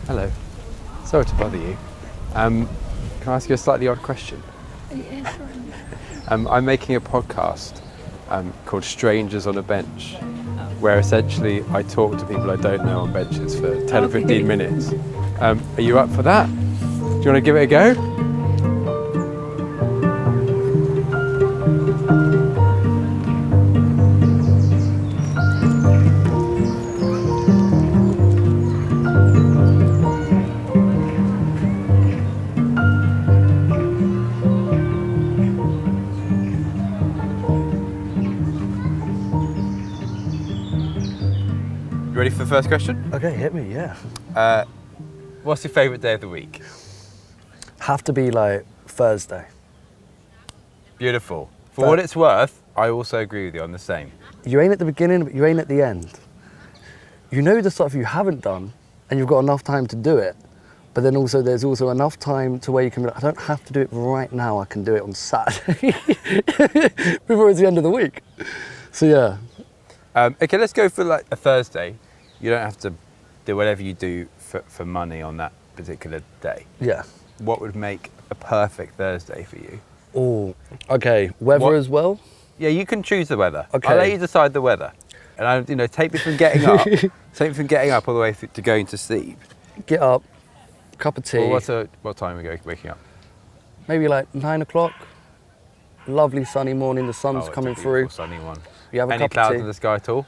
Hello. Sorry to bother you. Can I ask you a slightly odd question? Yeah, sure. I'm making a podcast called Strangers on a Bench, where essentially I talk to people I don't know on benches for 10 or 15 minutes. Are you up for that? Do you want to give it a go? You ready for the first question? Okay, hit me, yeah. What's your favourite day of the week? Have to be like Thursday. Beautiful. For what it's worth, I also agree with you on the same. You ain't at the beginning, but you ain't at the end. You know the stuff you haven't done, and you've got enough time to do it. But then also, there's also enough time to where you can be like, I don't have to do it right now, I can do it on Saturday before it's the end of the week. So yeah. Okay, let's go for like a Thursday. You don't have to do whatever you do for money on that particular day. Yeah. What would make a perfect Thursday for you? Oh, okay. Weather as well? Yeah, you can choose the weather. Okay. I'll let you decide the weather. And take me from getting up, all the way to going to sleep. Get up, cup of tea. Well, what time are we waking up? Maybe like 9 o'clock. Lovely sunny morning, the sun's coming it's a through. beautiful sunny one. You have a Any cup of clouds tea. in the sky at all?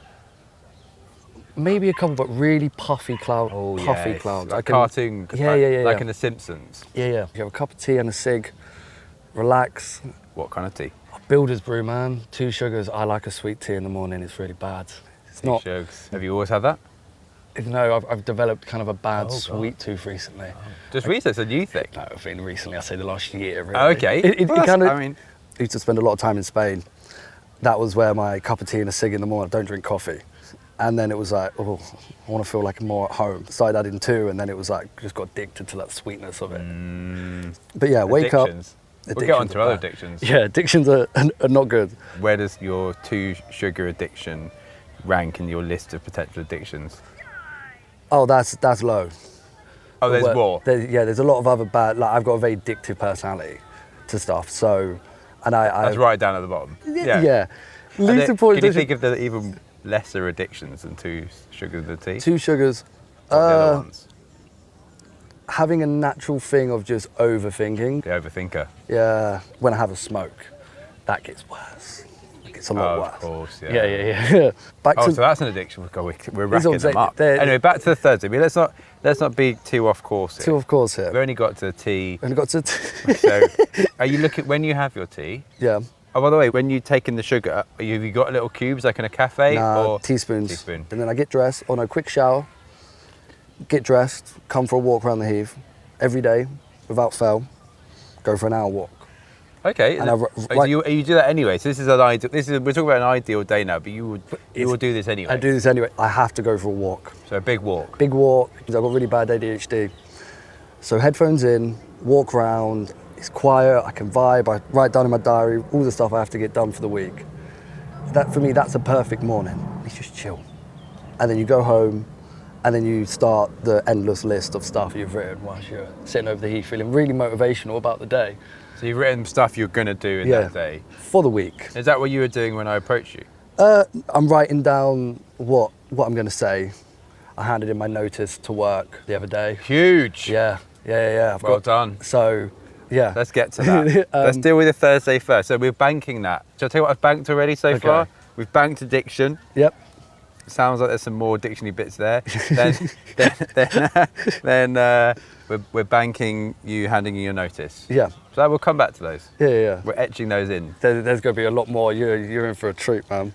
Maybe a couple, but really puffy clouds. Puffy yes. clouds. Like cartoon, Yeah. like in The Simpsons. Yeah. You have a cup of tea and a cig, relax. What kind of tea? Builder's brew, man. 2 sugars. I like a sweet tea in the morning. It's really bad. It's not. Sugars. Have you always had that? No, I've developed kind of a bad God. sweet tooth recently. Just recently, it's a new thing. No, I think recently. I say the last year. Really. Oh, okay. It Well, kind of. I mean, I used to spend a lot of time in Spain. That was where my cup of tea and a cig in the morning. I don't drink coffee. And then it was like, oh, I want to feel like more at home. Started adding 2, and then it was like, just got addicted to that sweetness of it. But yeah, wake up. addictions. We'll get on to other addictions. Yeah, addictions are not good. Where does your 2 sugar addiction rank in your list of potential addictions? Oh, that's low. Oh, there's Well, more. There's a lot of other bad. Like I've got a very addictive personality to stuff. So, and That's right down at the bottom. Yeah. And Least then, important. can you think of the even lesser addictions than 2 sugars of the tea? 2 sugars. What are the other ones? Having a natural thing of just overthinking. The overthinker. Yeah. When I have a smoke, that gets worse. It gets a lot worse. Of course, yeah. Yeah. Back Oh, to so that's an addiction. We're These racking are them up. Anyway, back to the Thursday. I mean, let's not be too off course here. 2, of course, We've here. only got to tea. And got to. So, are you looking when you have your tea? Yeah. Oh, by the way, when you take in the sugar, have you got little cubes like in a cafe or teaspoons. Teaspoon. And then I get dressed. Oh no, quick shower. Get dressed. Come for a walk around the heath every day, without fail. Go for an hour walk. Okay. And you do that anyway. So this is an ideal. We're talking about an ideal day now, but you will do this anyway. I do this anyway. I have to go for a walk. So a big walk. Big walk, because I've got really bad ADHD. So headphones in, walk around, it's quiet, I can vibe, I write down in my diary all the stuff I have to get done for the week. That, for me, that's a perfect morning. It's just chill. And then you go home, and then you start the endless list of stuff you've written whilst you're sitting over the heath, feeling really motivational about the day. So you've written stuff you're going to do in that day. For the week. Is that what you were doing when I approached you? I'm writing down what I'm going to say. I handed in my notice to work the other day. Huge. Yeah. Well done. So, yeah. Let's get to that. Let's deal with the Thursday first. So we're banking that. Shall I tell you what I've banked already so far? We've banked addiction. Yep. Sounds like there's some more dictionary bits there. then we're banking you handing in your notice. Yeah. So we'll come back to those. Yeah. We're etching those in. There's going to be a lot more. You're in for a treat, man.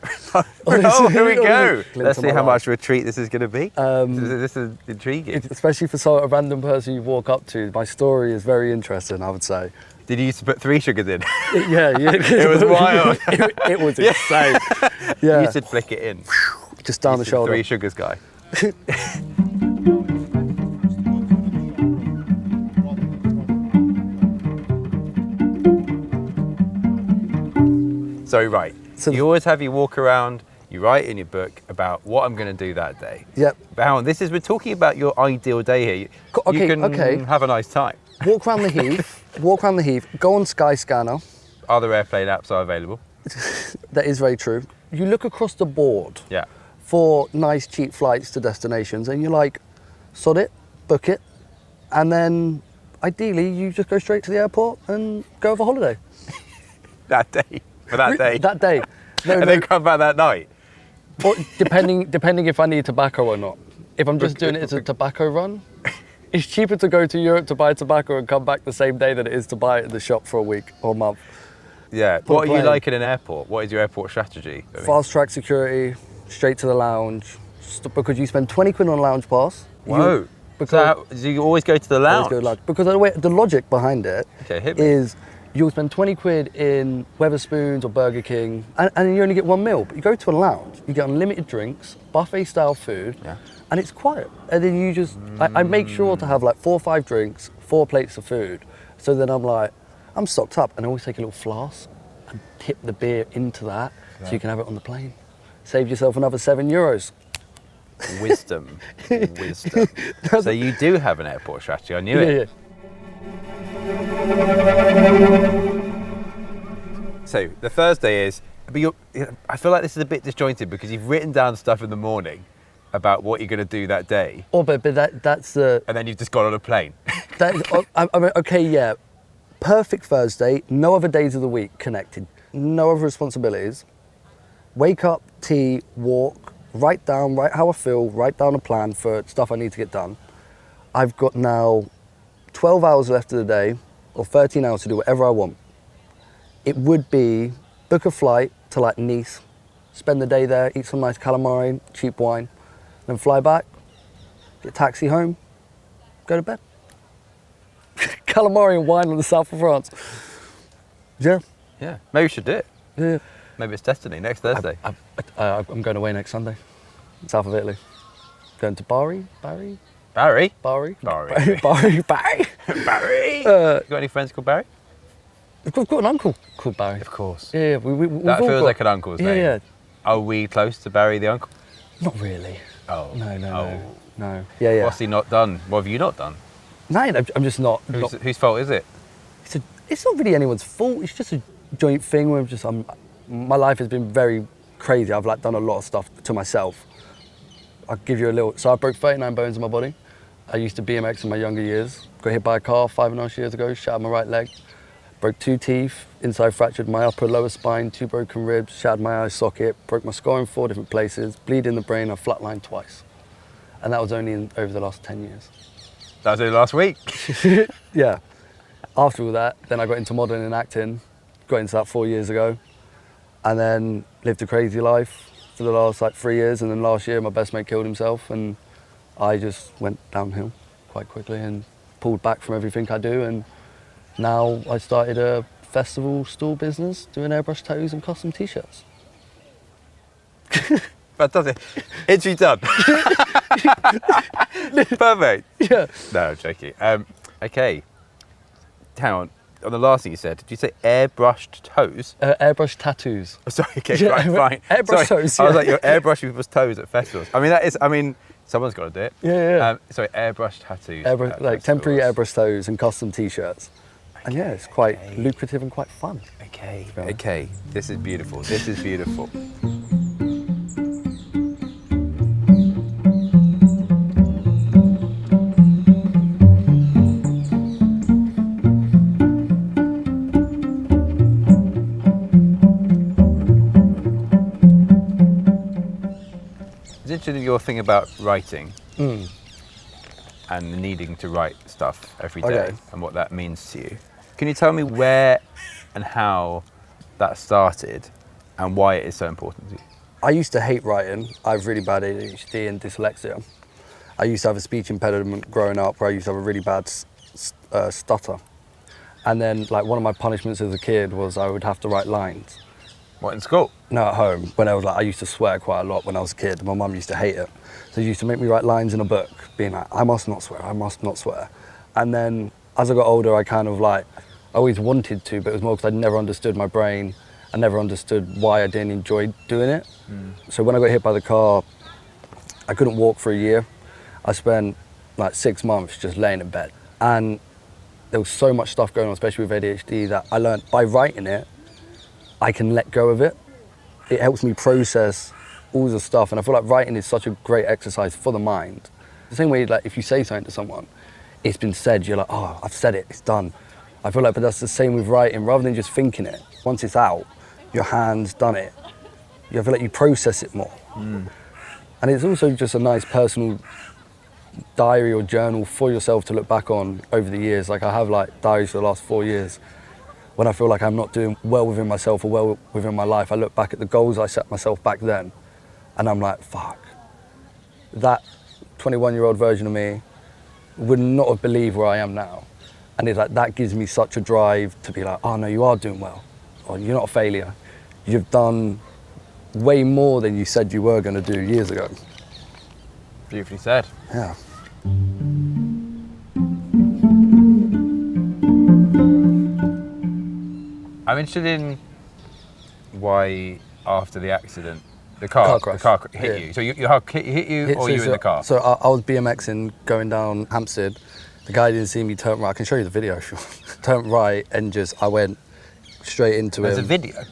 Oh, here we go. Glimpse Let's of see my how life. much of a treat this is going to be. This is intriguing. Especially for a random person you walk up to. My story is very interesting, I would say. Did you used to put 3 sugars in? Yeah. It was wild. it was insane. Yeah. You should flick it in. Just down the shoulder. 3 sugars guy. So right, So you always have your walk around, You write in your book about what I'm going to do that day. Yep. But hang on, we're talking about your ideal day here. You can have a nice time. Walk around the heath, go on Skyscanner. Are there airplane apps are available? That is very true. You look across the board Yeah. for nice cheap flights to destinations and you're like, sod it, book it, and then ideally you just go straight to the airport and go have a holiday. That day. For that day. That day. No, And then come back that night. Or depending if I need tobacco or not. If I'm just doing it as a tobacco run, it's cheaper to go to Europe to buy tobacco and come back the same day than it is to buy it at the shop for a week or a month. Yeah. Full What are you plane. like in an airport? What is your airport strategy? I mean, Fast track security, straight to the lounge, because you spend 20 quid on a lounge pass. Whoa. So you always go to the lounge? Always go lounge. Because the logic behind it Okay, hit me. is you'll spend 20 quid in Wetherspoons or Burger King and you only get one meal. But you go to a lounge, you get unlimited drinks, buffet style food, Yeah. and it's quiet. And then you just, I make sure to have like 4 or 5 drinks, 4 plates of food. So then I'm like, I'm stocked up, and I always take a little flask and tip the beer into that so you can have it on the plane. Save yourself another €7. Wisdom. Wisdom. So you do have an airport strategy. I knew it. So the Thursday is, but I feel like this is a bit disjointed because you've written down stuff in the morning about what you're going to do that day, Oh, but that's the... and then you've just got on a plane. I mean, okay, yeah. Perfect Thursday, no other days of the week connected, no other responsibilities. Wake up, tea, walk, write how I feel, write down a plan for stuff I need to get done. I've got now 12 hours left of the day, or 13 hours to do whatever I want. It would be book a flight to like Nice, spend the day there, eat some nice calamari, cheap wine, then fly back, get a taxi home, go to bed. Calamari and wine on the south of France. Yeah. Yeah, maybe we should do it. Yeah. Maybe it's destiny next Thursday. I'm going away next Sunday, south of Italy. Going to Bari. Barry? Bari. Barry. Bari. Barry. You got any friends called Barry? We've got an uncle called Barry. Of course. Yeah, we've That all feels got- like an uncle's name. Yeah. Are we close to Barry the uncle? Not really. Oh. No. Yeah. What's he not done? What have you not done? No, I'm just not. Whose fault is it? It's not really anyone's fault. It's just a joint thing where my life has been very crazy. I've like done a lot of stuff to myself. I'll give you a little. So I broke 39 bones in my body. I used to BMX in my younger years. Got hit by a car 5.5 years ago. Shattered my right leg. Broke 2 teeth. Inside fractured my upper lower spine. 2 broken ribs. Shattered my eye socket. Broke my skull in 4 different places. Bleed in the brain. I flatlined twice. And that was only over the last 10 years. That was it last week. Yeah. After all that, then I got into modelling and acting. Got into that 4 years ago. And then lived a crazy life for the last 3 years. And then last year, my best mate killed himself. And I just went downhill quite quickly and pulled back from everything I do. And now I started a festival stall business doing airbrush tattoos and custom t-shirts. Fantastic. Interview done. Perfect. Yeah. No, I'm joking. Okay. Hang on. On the last thing you said, did you say airbrushed toes? Airbrush tattoos. Oh, sorry, okay, Yeah, right, fine. airbrush Sorry, toes, I was yeah. like, you're airbrushing people's toes at festivals. Someone's got to do it. Yeah. Sorry, airbrush tattoos. Airbrush, at like temporary festivals. airbrush toes and custom t-shirts. And yeah, it's quite lucrative and quite fun. Okay. This is beautiful. This is beautiful. It's interesting your thing about writing and needing to write stuff every day Okay. and what that means to you. Can you tell me where and how that started and why it is so important to you? I used to hate writing. I have really bad ADHD and dyslexia. I used to have a speech impediment growing up where I used to have a really bad stutter. And then like one of my punishments as a kid was I would have to write lines. What, in school? No, at home, when I used to swear quite a lot when I was a kid. My mum used to hate it. So she used to make me write lines in a book, being like, I must not swear, I must not swear. And then as I got older, I always wanted to, but it was more because I'd never understood my brain. I never understood why I didn't enjoy doing it. So when I got hit by the car, I couldn't walk for a year. I spent like 6 months just laying in bed. And there was so much stuff going on, especially with ADHD, that I learned by writing it, I can let go of it. It helps me process all the stuff. And I feel like writing is such a great exercise for the mind. The same way, like if you say something to someone, it's been said, you're like, oh, I've said it, it's done. I feel like, but that's the same with writing. Rather than just thinking it, once it's out, your hand's done it. You feel like you process it more. And it's also just a nice personal diary or journal for yourself to look back on over the years. Like I have like diaries for the last 4 years. When I feel like I'm not doing well within myself or well within my life, I look back at the goals I set myself back then, and I'm like, fuck. That 21-year-old version of me would not have believed where I am now. And it's like, that gives me such a drive to be like, oh no, you are doing well. Or you're not a failure. You've done way more than you said you were going to do years ago. Beautifully said. Yeah. I'm interested in why after the accident, the car hit you. So your car hit you, or you in the car? So I was BMXing going down Hampstead. The guy didn't see me turn right. I can show you the video, sure. Turned right and I went straight into him. There's a video?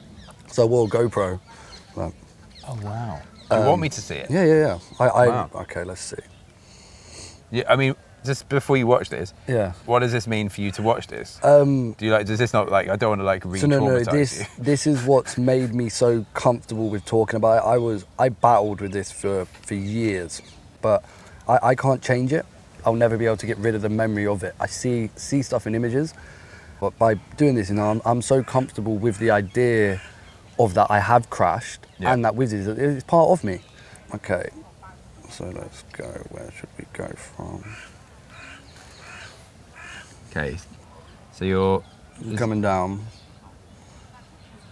So I wore a GoPro. Like, oh, wow. Do you want me to see it? Yeah. Wow. Okay, let's see. Yeah, I mean, just before you watch this, what does this mean for you to watch this? Do you like? Does this not like? I don't want to like re-traumatize you. This is what's made me so comfortable with talking about it. I battled with this for years, but I can't change it. I'll never be able to get rid of the memory of it. I see stuff in images, but by doing this, I'm so comfortable with the idea of that I have crashed and that it's part of me. Okay, so let's go. Where should we go from? Okay, so you're coming down.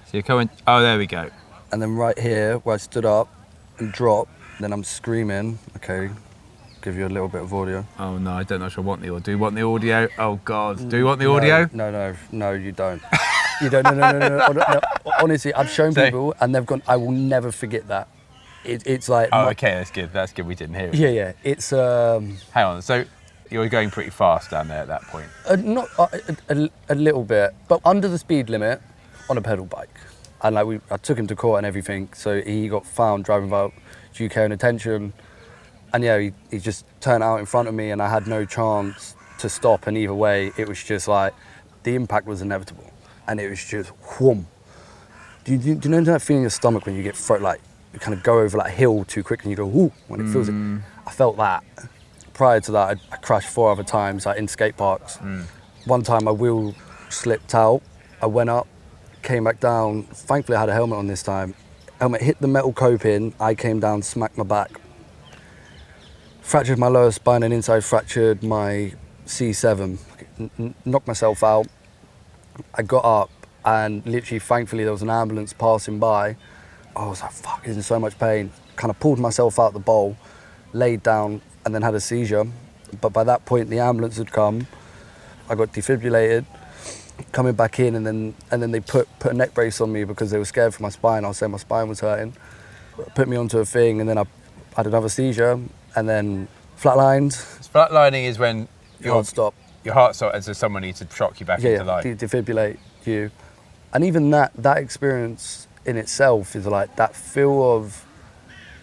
So you're coming. Oh, there we go. And then right here, where I stood up and dropped, then I'm screaming. Okay, give you a little bit of audio. Oh no, I don't know if I want the audio. Do you want the audio? Oh God, do you want the audio? No, you don't. You don't. No. Honestly, I've shown people and they've gone, I will never forget that. It's like. Oh, okay, that's good. That's good. We didn't hear it. Yeah. It's. Hang on. So you're going pretty fast down there at that point. Not a little bit, but under the speed limit on a pedal bike. And like I took him to court and everything, so he got found driving without due care and attention. And yeah, he just turned out in front of me and I had no chance to stop, and either way, it was just like, the impact was inevitable. And it was just, whoom. Do you know that feeling in your stomach when you get, like, you kind of go over like a hill too quick and you go, whoo, when it feels it? I felt that. Prior to that, I crashed 4 other times, like in skate parks. One time my wheel slipped out, I went up, came back down. Thankfully I had a helmet on this time. Helmet hit the metal coping, I came down, smacked my back. Fractured my lower spine and inside fractured my C7. Knocked myself out. I got up and literally, thankfully, there was an ambulance passing by. I was like, fuck, he's in so much pain. Kind of pulled myself out the bowl, laid down and then had a seizure. But by that point, the ambulance had come. I got defibrillated, coming back in, and then they put a neck brace on me because they were scared for my spine. I was saying my spine was hurting. Put me onto a thing and then I had another seizure and then flatlined. Flatlining is when your heart stopped. Your heart stopped, and so someone needs to shock you back into life. Defibrillate you. And even that experience in itself is like that feel of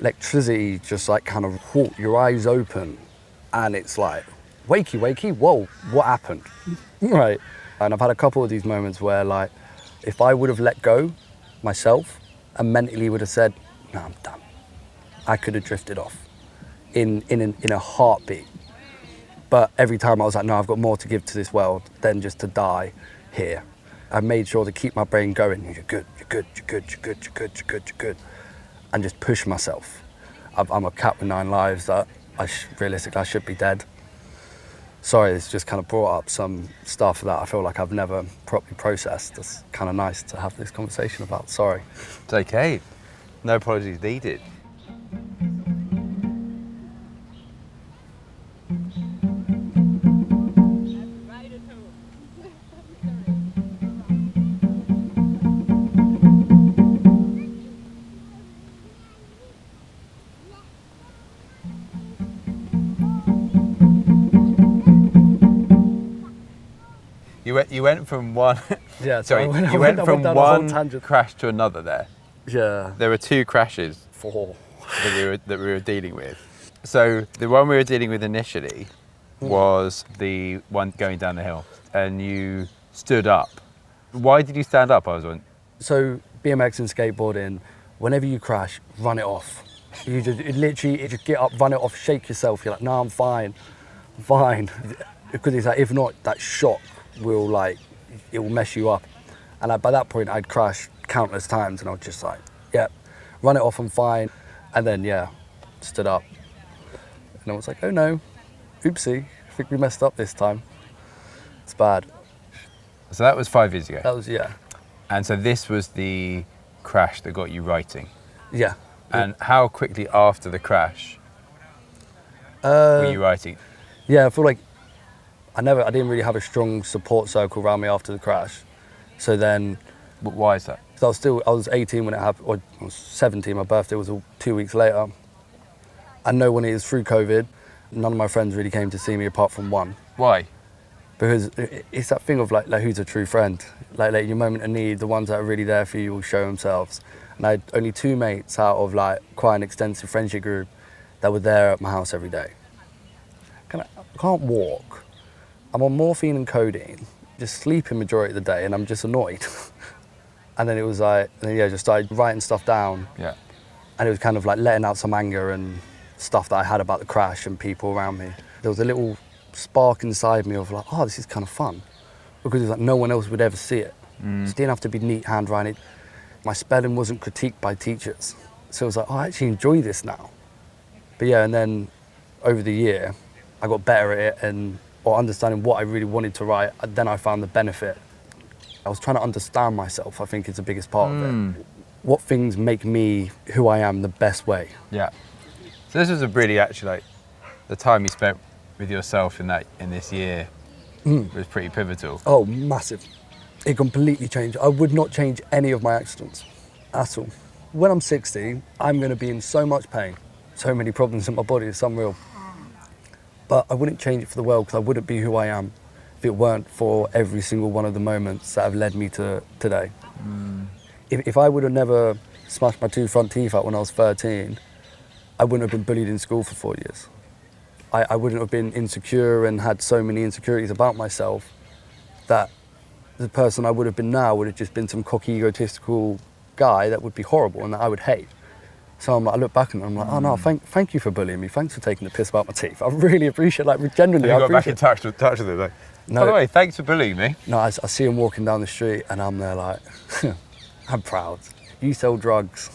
electricity, just like kind of your eyes open and it's like, wakey, whoa, what happened? Right. And I've had a couple of these moments where like, if I would have let go myself and mentally would have said, no, I'm done, I could have drifted off in a heartbeat. But every time I was like, no, I've got more to give to this world than just to die here. I made sure to keep my brain going. You're good. And just push myself. I'm a cat with 9 lives that realistically I should be dead. Sorry, it's just kind of brought up some stuff that I feel like I've never properly processed. It's kind of nice to have this conversation about. Sorry. It's okay. No apologies needed. You went from one. Yeah, Sorry, I you went from down a whole one tangent. crash to another. There Yeah. were 2 crashes 4. that we were dealing with. So the one we were dealing with initially was the one going down the hill, and you stood up. Why did you stand up? I was wondering. So BMX and skateboarding, whenever you crash, run it off. You just get up, run it off, shake yourself. You're like, no, I'm fine. Because it's like, if not, that shock will it will mess you up. And by that point, I'd crashed countless times, and I was just like, yeah, run it off, I'm fine. And then, stood up. And I was like, oh no, oopsie, I think we messed up this time. It's bad. So that was 5 years ago. That was, And so this was the crash that got you writing. yeah. And how quickly after the crash were you writing? Yeah, I feel like I didn't really have a strong support circle around me after the crash. So then, But why is that? I was 18 when it happened, or I was 17, my birthday was 2 weeks later. And no one is through COVID. None of my friends really came to see me apart from one. Why? Because it's that thing of like who's a true friend. Like your moment of need, the ones that are really there for you will show themselves. And I had only 2 mates out of quite an extensive friendship group that were there at my house every day. I can't walk. I'm on morphine and codeine, just sleeping majority of the day, and I'm just annoyed. And then it was just started writing stuff down. Yeah. And it was kind of like letting out some anger and stuff that I had about the crash and people around me. There was a little spark inside me of oh, this is kind of fun. Because it was like no one else would ever see it. It didn't have to be neat handwriting. My spelling wasn't critiqued by teachers. So it was like, oh, I actually enjoy this now. But and then over the year, I got better at it or understanding what I really wanted to write. Then I found the benefit. I was trying to understand myself, I think is the biggest part of it. What things make me who I am the best way. Yeah. So this was a really actually the time you spent with yourself in this year was pretty pivotal. Oh, massive. It completely changed. I would not change any of my accidents at all. When I'm 60, I'm going to be in so much pain, so many problems in my body, it's unreal. But I wouldn't change it for the world because I wouldn't be who I am if it weren't for every single one of the moments that have led me to today. If I would have never smashed my 2 front teeth out when I was 13, I wouldn't have been bullied in school for 4 years. I wouldn't have been insecure and had so many insecurities about myself that the person I would have been now would have just been some cocky, egotistical guy that would be horrible and that I would hate. So I look back and I'm like, oh no, thank you for bullying me. Thanks for taking the piss about my teeth. I really appreciate genuinely. Have you got back in touch with them? No. By the way, thanks for bullying me. No, I see him walking down the street and I'm there like, I'm proud. You sell drugs.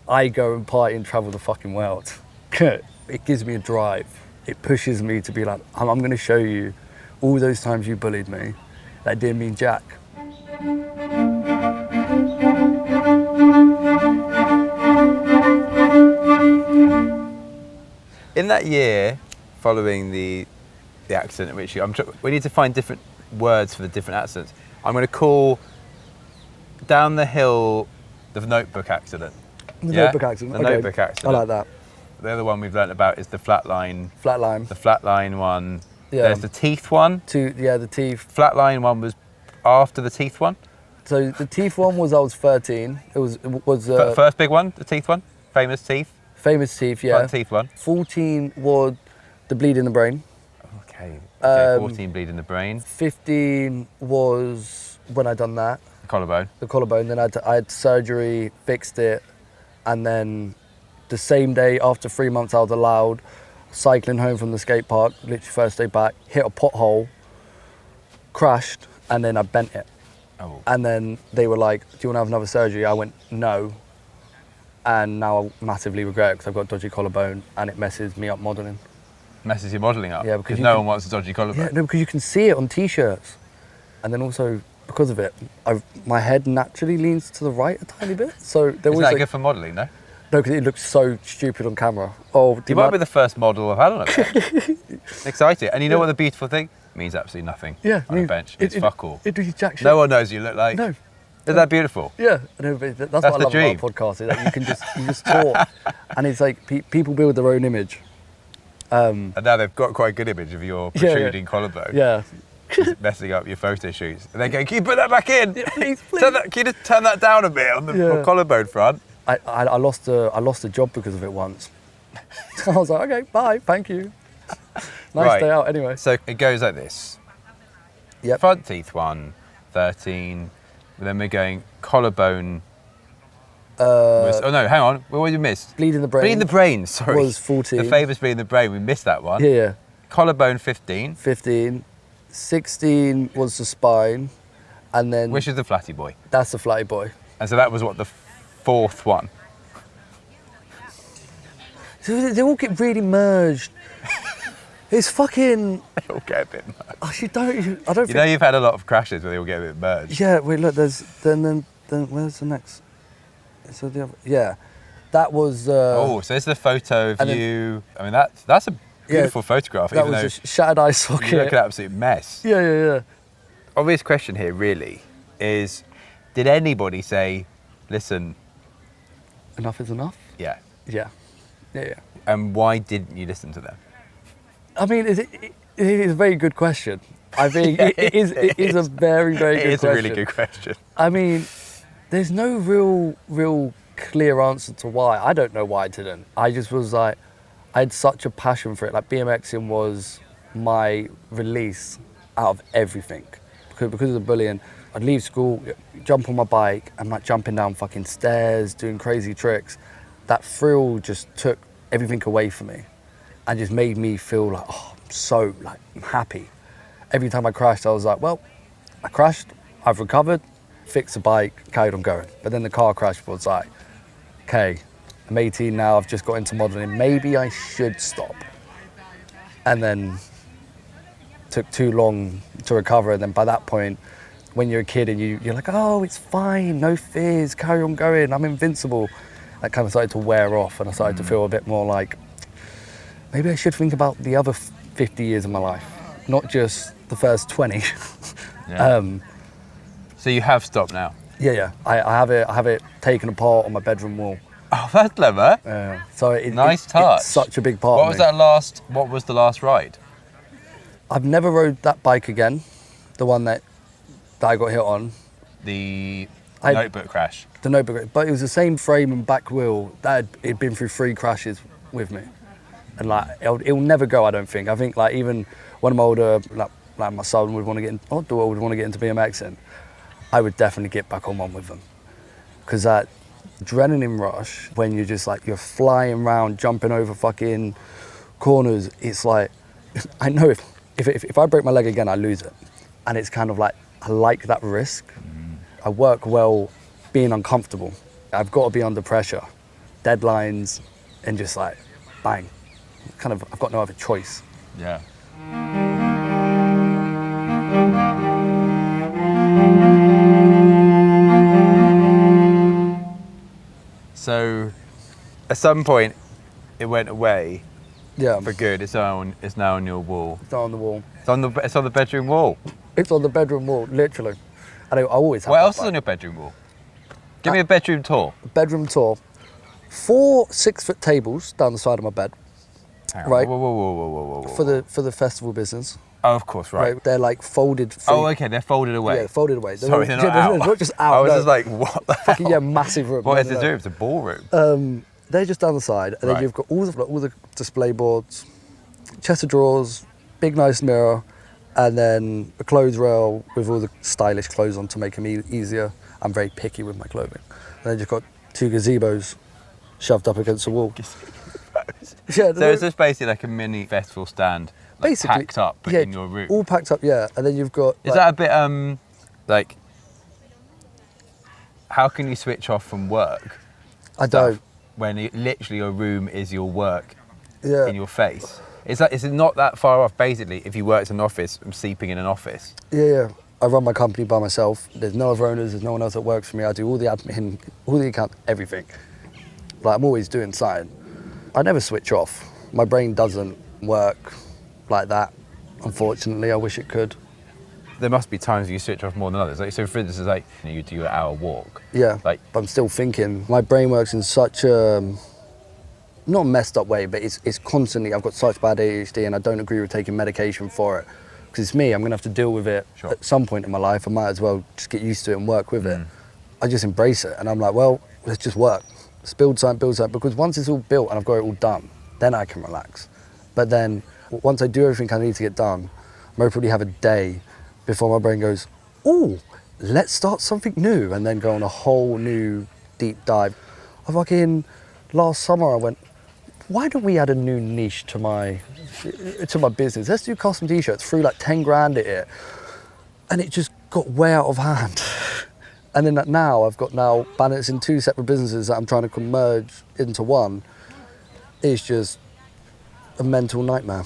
I go and party and travel the fucking world. It gives me a drive. It pushes me to be like, I'm going to show you all those times you bullied me. That didn't mean jack. In that year following the accident, which we need to find different words for the different accidents. I'm going to call down the hill the notebook accident. Notebook accident. The notebook accident. I like that. The other one we've learnt about is the flatline. Flatline. The flatline one. Yeah. There's the teeth one. The teeth. Flatline one was after the teeth one. So the teeth one was I was 13. It was first big one, the teeth one, famous teeth. Famous teeth, yeah. Front teeth one. 14 was the bleed in the brain. Okay. 14 bleed in the brain. 15 was when I done that. Collarbone. The collarbone. Then I had surgery, fixed it, and then the same day after 3 months I was allowed, cycling home from the skate park, literally first day back, hit a pothole, crashed, and then I bent it. Oh. And then they were like, do you want to have another surgery? I went, no. And now I massively regret it because I've got a dodgy collarbone and it messes me up modelling. Messes your modelling up? Yeah, because no one wants a dodgy collarbone. Yeah, no, because you can see it on T-shirts. And then also, because of it, my head naturally leans to the right a tiny bit. So there was Isn't that good for modelling, no? No, because it looks so stupid on camera. Oh, you might be the first model I've had on a bench. Exciting. And you know what the beautiful thing? It means absolutely nothing on a bench. It's fuck all. It does jack shit. No one knows what you look like. No. Isn't that beautiful? Yeah, no, but that's what I love about podcasts, is that you just talk, and it's like people build their own image. And now they've got quite a good image of your protruding collarbone. Yeah, is messing up your photo shoots. And they go, can you put that back in? Please, please. Can you just turn that down a bit on the collarbone front? I lost a job because of it once. I was like, okay, bye, thank you. Nice day out anyway. So it goes like this. Yep. Front teeth 1, 13. Then we're going collarbone. Oh no, hang on. What did you miss? Bleeding the brain. Bleeding the brain, sorry. Was 14. The famous bleeding the brain, we missed that one. Yeah. Collarbone 15. 15. 16 was the spine. And then... Which is the flatty boy. That's the flatty boy. And so that was what, the 4th one? So they all get really merged. It's fucking... They all get a bit merged. I don't think... You know you've had a lot of crashes where they all get a bit merged. Yeah, wait, look, there's... Then where's the next? So the other... Yeah. That was... so there's the photo of you. I mean, that's a beautiful photograph. That was a shattered eye socket. You look an absolute mess. Yeah. Obvious question here really is, did anybody say, listen... Enough is enough? Yeah. Yeah. And why didn't you listen to them? I mean, it is a very good question. I think it is a very, very good question. It is a really good question. I mean, there's no real clear answer to why. I don't know why I didn't. I just was like, I had such a passion for it. Like BMXing was my release out of everything. Because of the bullying, I'd leave school, jump on my bike, and like jumping down fucking stairs, doing crazy tricks. That thrill just took everything away from me and just made me feel like, oh, I'm so like happy. Every time I crashed, I was like, well, I crashed, I've recovered, fixed the bike, carried on going. But then the car crash was like, okay, I'm 18 now, I've just got into modelling, maybe I should stop. And then took too long to recover, and then by that point, when you're a kid and you're like, oh, it's fine, no fears, carry on going, I'm invincible. That kind of started to wear off, and I started to feel a bit more like, maybe I should think about the other 50 years of my life, not just the first 20. Yeah. So you have stopped now? Yeah. I have it taken apart on my bedroom wall. Oh, that's clever. So nice touch. It's such a big part What of was me. What was the last ride? I've never rode that bike again, the one that I got hit on. The notebook crash. The notebook, but it was the same frame and back wheel that had been through 3 crashes with me, and like it'll never go. I don't think. I think like even one of my older, like my son would want to get, or daughter would want to get into BMXing, I would definitely get back on one with them, because that adrenaline rush when you're just like you're flying around, jumping over fucking corners. It's like I know if I break my leg again, I lose it, and it's kind of like I like that risk. I work well being uncomfortable. I've got to be under pressure, deadlines, and just like, bang. Kind of, I've got no other choice. Yeah. So, at some point, it went away Yeah. for good. It's now on your wall. It's not on the wall. It's on the bedroom wall. It's on the bedroom wall, literally. And I always have What that else is bike. on your bedroom wall? Give me a bedroom tour. Bedroom tour. 4 6-foot tables down the side of my bed. Hang on. Right. Whoa. For the festival business. Oh, of course, right. They're like folded. Oh, okay, they're folded away. Yeah, folded away. Sorry, they're not out. Not just out. I was no. just like, what the hell? Yeah, massive room. What No, is no, this no. room? It's a ballroom. They're just down the side, and Right. then you've got all the display boards, chest of drawers, big nice mirror, and then a clothes rail with all the stylish clothes on to make them easier. I'm very picky with my clothing. And then you've got 2 gazebos shoved up against the wall. Yeah, So it's just basically like a mini festival stand, like basically packed up, but in your room. all packed up. Yeah, and then you've got. Is that a bit like? How can you switch off from work? I don't. When literally your room is your work Yeah. in your face. Is it not that far off? Basically, if you worked in an office, I'm sleeping in an office. Yeah. I run my company by myself. There's no other owners. There's no one else that works for me. I do all the admin, all the account, everything. Like I'm always doing something. I never switch off. My brain doesn't work like that. Unfortunately, I wish it could. There must be times you switch off more than others. Like, so, for instance, like you do an hour walk. Yeah. Like, But I'm still thinking. My brain works in such a not messed up way, but it's constantly. I've got such bad ADHD, and I don't agree with taking medication for it. because it's me. I'm gonna have to deal with it Sure. at some point in my life. I might as well just get used to it and work with it. I just embrace it, and I'm like, well, let's just work. Let's build something, because once it's all built and I've got it all done, then I can relax. But then once I do everything I need to get done, I might probably have a day before my brain goes, oh, let's start something new, and then go on a whole new deep dive. Last summer I went, why don't we add a new niche to my business? Let's do custom t-shirts, threw like 10 grand at it. And it just got way out of hand. And then now I've got Bandits in 2 separate businesses that I'm trying to merge into one. It's just a mental nightmare.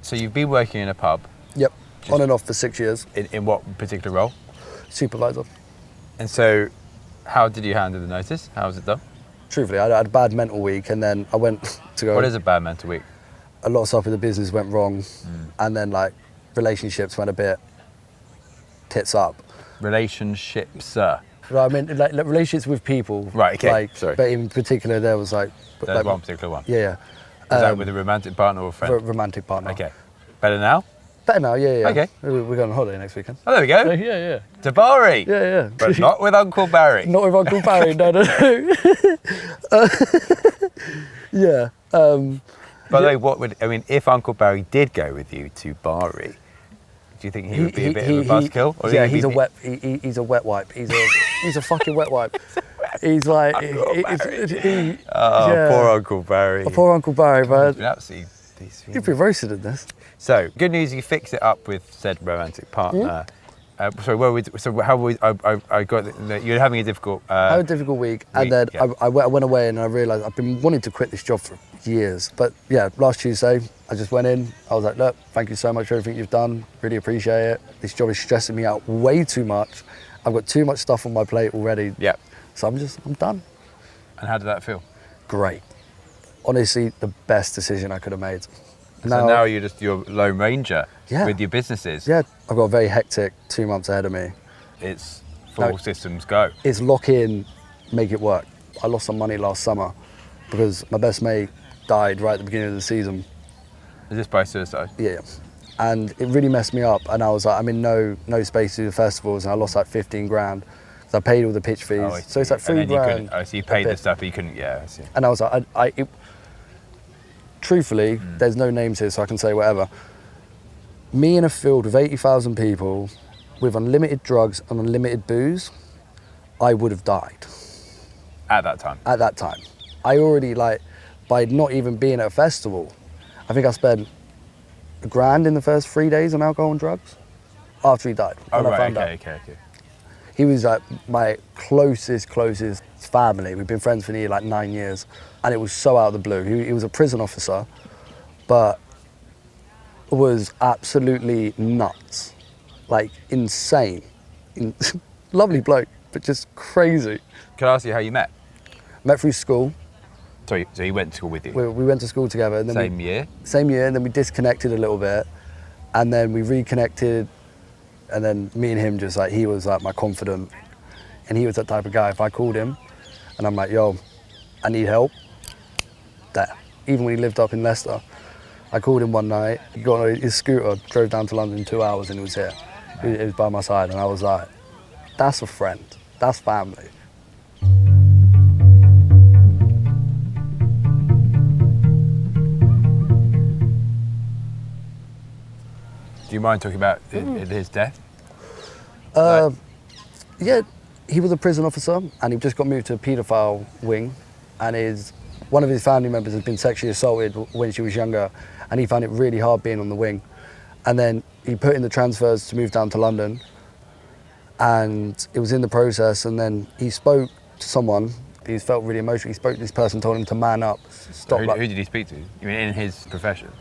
So you've been working in a pub. Yep, on and off for 6 years. In what particular role? Supervisor. And so, how did you handle the notice? How was it done? Truthfully, I had a bad mental week, and then I went to go. What is a bad mental week? A lot of stuff in the business went wrong, and then like relationships went a bit tits up. Relationships, sir. Right, I mean, like relationships with people. Right, okay, Like, sorry. But in particular, there was like. There's like, one particular one. Yeah, yeah. Is that with a romantic partner or a friend? Romantic partner. Okay. Better now? Better now, yeah. Okay. We're going on holiday next weekend. Oh, there we go. Yeah. To Bari. Yeah. But not with Uncle Barry. Not with Uncle Barry, no. Yeah. By the way, if Uncle Barry did go with you to Bari, do you think he would be a bit of a buzzkill? Or Yeah, he'd he's be- a wet. He's a wet wipe. He's a fucking wet wipe. He's like. Poor Uncle Barry. Poor Uncle Barry, He's man. been absolutely. You'd be roasted in this. So, good news, you fix it up with said romantic partner. I got that you're having a difficult. I had a difficult week, and then yeah. I went away, and I realised I've been wanting to quit this job for years. But yeah, last Tuesday, I just went in. I was like, look, thank you so much for everything you've done. Really appreciate it. This job is stressing me out way too much. I've got too much stuff on my plate already. Yeah. So I'm done. And how did that feel? Great. Honestly, the best decision I could have made. So now you're just your Lone Ranger with your businesses. Yeah, I've got a very hectic 2 months ahead of me. It's full systems go. It's lock in, make it work. I lost some money last summer because my best mate died right at the beginning of the season. Is this by suicide? Yeah. And it really messed me up. And I was like, I'm in no space to do the festivals, and I lost like 15 grand. So I paid all the pitch fees. Oh, I So it's like see. And then you £3 grand. so you paid the stuff, but you couldn't. Yeah, I see. And I was like, truthfully, there's no names here, so I can say whatever. Me in a field with 80,000 people, with unlimited drugs and unlimited booze, I would have died. At that time. At that time. I already, by not even being at a festival, I think I spent £1 grand in the first 3 days on alcohol and drugs after he died. Oh, when I right, found out. okay. He was like my closest family. We've been friends for nearly 9 years. And it was so out of the blue. He was a prison officer, but was absolutely nuts. Like insane. Lovely bloke, but just crazy. Can I ask you how you met? Met through school. Sorry, so he went to school with you? We went to school together. And then Same year? Same year, and then we disconnected a little bit. And then we reconnected. And then me and him just he was my confidant. And he was that type of guy. If I called him and I'm like, yo, I need help. There. Even when he lived up in Leicester, I called him one night. He got on his scooter, drove down to London in 2 hours, and he was here. He was by my side, and I was like, that's a friend. That's family. Do you mind talking about his death? Yeah, he was a prison officer, and he just got moved to a paedophile wing, and one of his family members has been sexually assaulted when she was younger, and he found it really hard being on the wing. And then he put in the transfers to move down to London, and it was in the process, and then he spoke to someone. He felt really emotional. He spoke to this person, told him to man up, stop. Who did he speak to? You mean in his profession?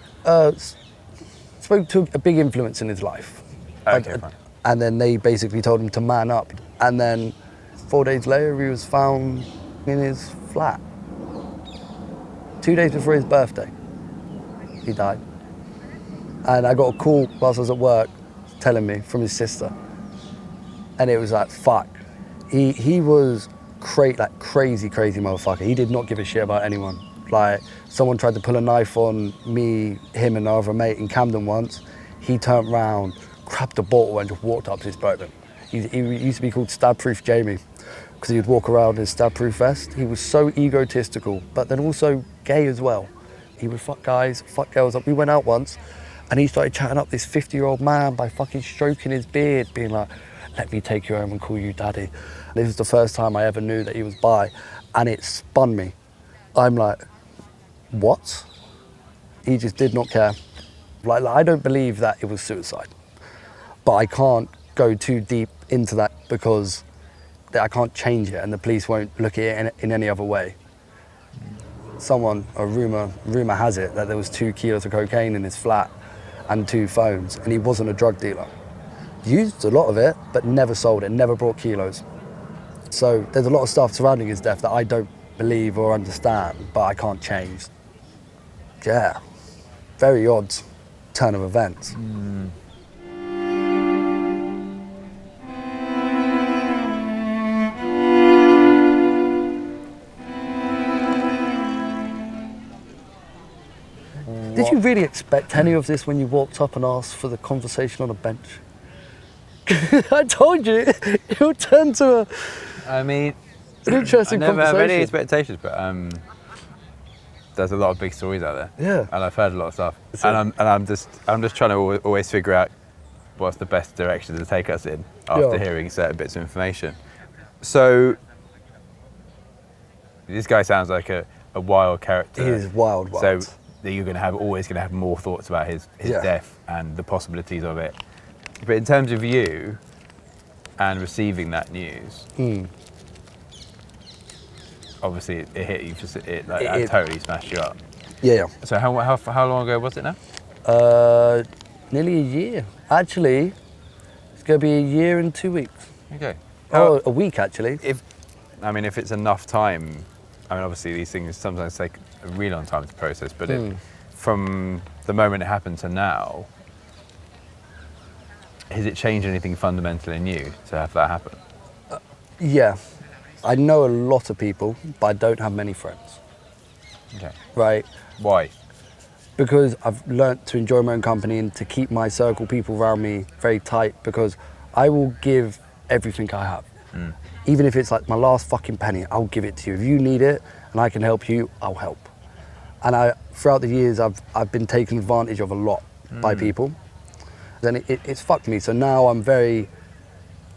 Spoke to a big influence in his life. Okay, fine. And then they basically told him to man up. And then 4 days later, he was found in his flat. 2 days before his birthday, he died. And I got a call whilst I was at work telling me from his sister. And it was like, fuck. He was crazy motherfucker. He did not give a shit about anyone. Like, someone tried to pull a knife on me, him and our other mate in Camden once. He turned round, grabbed a bottle and just walked up to his boat. He used to be called Stab-Proof Jamie because he would walk around in stab-proof vest. He was so egotistical, but then also gay as well. He would fuck guys, fuck girls up. We went out once and he started chatting up this 50-year-old man by fucking stroking his beard, being like, let me take you home and call you daddy. This was the first time I ever knew that he was bi, and it spun me. I'm like, what? He just did not care. Like, I don't believe that it was suicide, but I can't go too deep into that because I can't change it and the police won't look at it in any other way. A rumour has it that there was 2 kilos of cocaine in his flat and 2 phones, and he wasn't a drug dealer. Used a lot of it, but never sold it, never brought kilos. So there's a lot of stuff surrounding his death that I don't believe or understand, but I can't change. Yeah, very odd turn of events. Did you really expect any of this when you walked up and asked for the conversation on a bench? I told you, it would turn to I mean, an interesting I never have any conversation. expectations, but there's a lot of big stories out there. Yeah. And I've heard a lot of stuff. So- And I'm just trying to always figure out what's the best direction to take us in after Yeah. hearing certain bits of information. So this guy sounds like a wild character. He is wild. So that you're always gonna have more thoughts about his Yeah. death and the possibilities of it. But in terms of you and receiving that news, obviously it hit you. It totally smashed you up. Yeah. So how long ago was it now? Nearly a year. Actually, it's going to be a year and 2 weeks. Okay. Oh, a week actually. If it's enough time, obviously these things sometimes take a really long time to process, but from the moment it happened to now, has it changed anything fundamental in you to have that happen? Yeah. I know a lot of people, but I don't have many friends. Okay. Right? Why? Because I've learnt to enjoy my own company and to keep my circle people around me very tight, because I will give everything I have. Even if it's like my last fucking penny, I'll give it to you. If you need it and I can help you, I'll help. And throughout the years, I've been taken advantage of a lot by people. Then it's fucked me. So now I'm very,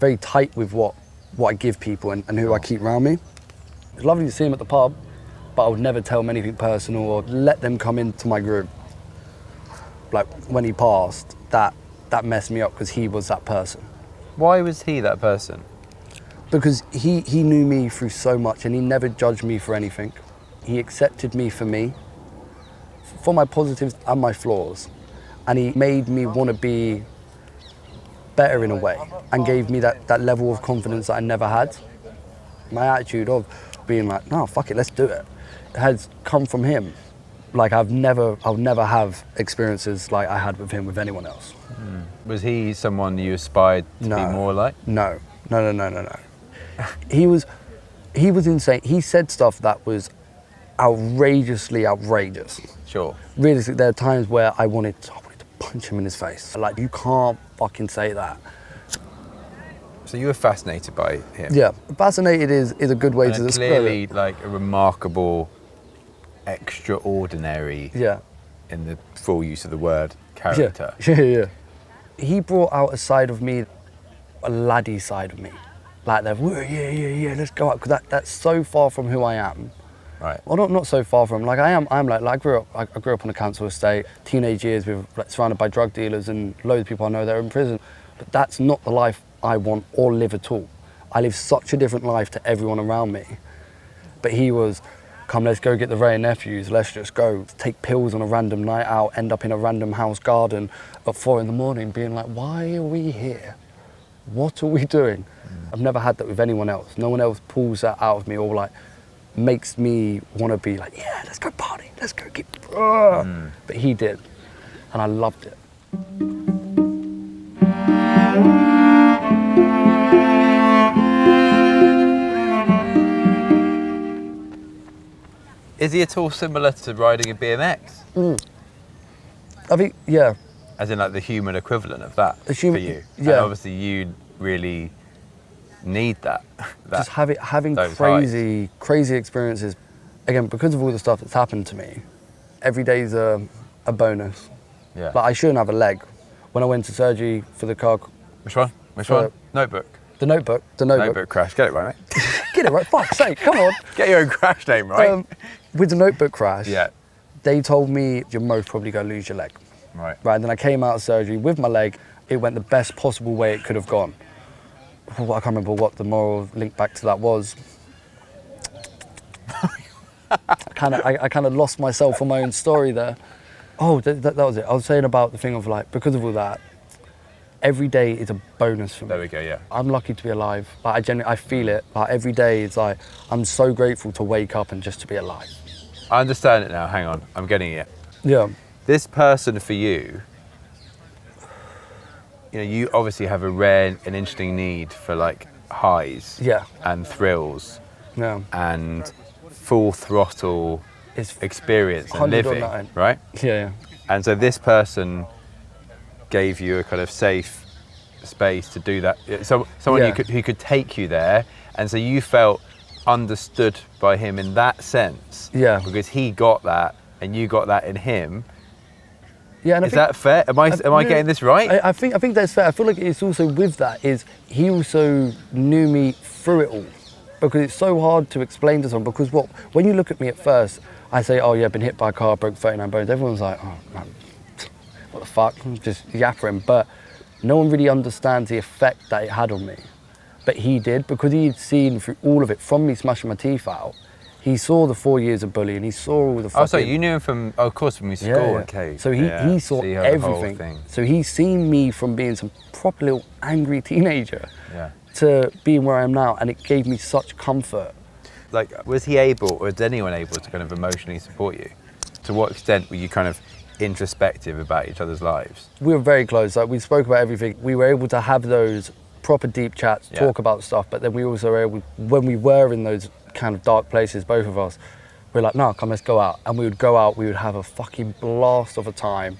very tight with what I give people and who I keep around me. It's lovely to see him at the pub, but I would never tell them anything personal or let them come into my group. Like when he passed, that messed me up because he was that person. Why was he that person? Because he knew me through so much and he never judged me for anything. He accepted me for my positives and my flaws. And he made me want to be better in a way and gave me that level of confidence that I never had. My attitude of being like, no, fuck it, let's do it, has come from him. Like I'll never have experiences like I had with him with anyone else. Was he someone you aspired to be more like? No. He was insane. He said stuff that was outrageously outrageous. Sure. Realistically, there are times where I wanted to punch him in his face. Like, you can't fucking say that. So you were fascinated by him? Yeah, fascinated is a good way to And describe clearly it. like a remarkable, extraordinary, Yeah. in the full use of the word, character. Yeah. He brought out a side of me, a laddie side of me. Like that, yeah, let's go out, because that's so far from who I am. Right. Well, not so far from. Like I grew up on a council estate, teenage years with surrounded by drug dealers and loads of people I know that are in prison. But that's not the life I want or live at all. I live such a different life to everyone around me. But he was, come, let's go get the Ray and nephews, let's just go take pills on a random night out, end up in a random house garden at 4 a.m, being like, why are we here? What are we doing? I've never had that with anyone else. No one else pulls that out of me or like makes me want to be like, yeah, let's go party, let's go get. But he did, and I loved it. Is he at all similar to riding a BMX? I think, yeah. As in like the human equivalent of that The for you? yeah. And obviously you really need that. Just having those crazy experiences. Again, because of all the stuff that's happened to me, every day's a bonus. Yeah. Like I shouldn't have a leg. When I went to surgery for the car, Which one? Which For- one? Notebook. the notebook. Notebook crash. Get it right, mate. Get it right, fuck's sake, come on. Get your own crash name right. With the notebook crash, Yeah. they told me you're most probably going to lose your leg. Right. Right, and then I came out of surgery with my leg. It went the best possible way it could have gone. I can't remember what the moral link back to that was. I kind of lost myself on my own story there. Oh, that was it. I was saying about the thing of like, because of all that, every day is a bonus for me. There we go, yeah. I'm lucky to be alive. Like I feel it. Like every day, it's like I'm so grateful to wake up and just to be alive. I understand it now. Hang on. I'm getting it. Yeah. This person for you, you know, you obviously have a rare and interesting need for like highs Yeah. and thrills Yeah. and full throttle It's experience and 100 or living, nothing. right? Yeah. And so this person gave you a kind of safe space to do that. So someone Yeah. who could take you there, and so you felt understood by him in that sense. Yeah. Because he got that, and you got that in him. Yeah. And I Is think- that fair? Am I getting this right? I think that's fair. I feel like it's also with that is he also knew me through it all, because it's so hard to explain to someone. Because when you look at me at first, I say, oh yeah, I've been hit by a car, broke 39 bones. Everyone's like, oh man, what the fuck? I'm just yapping. But no one really understands the effect that it had on me. But he did, because he had seen through all of it, from me smashing my teeth out. He saw the 4 years of bullying. He saw all the. Oh, so you knew him from? Oh, of course, from your school. Yeah, yeah. Okay. So he saw So you had the whole everything. thing. So he's seen me from being some proper little angry teenager Yeah. to being where I am now, and it gave me such comfort. Like, was he able, or was anyone able to kind of emotionally support you? To what extent were you kind of introspective about each other's lives? We were very close. Like we spoke about everything. We were able to have those proper deep chats, Yeah. talk about stuff. But then we also were able, when we were in those kind of dark places, both of us, we were like, no, come, let's go out. And we would go out. We would have a fucking blast of a time,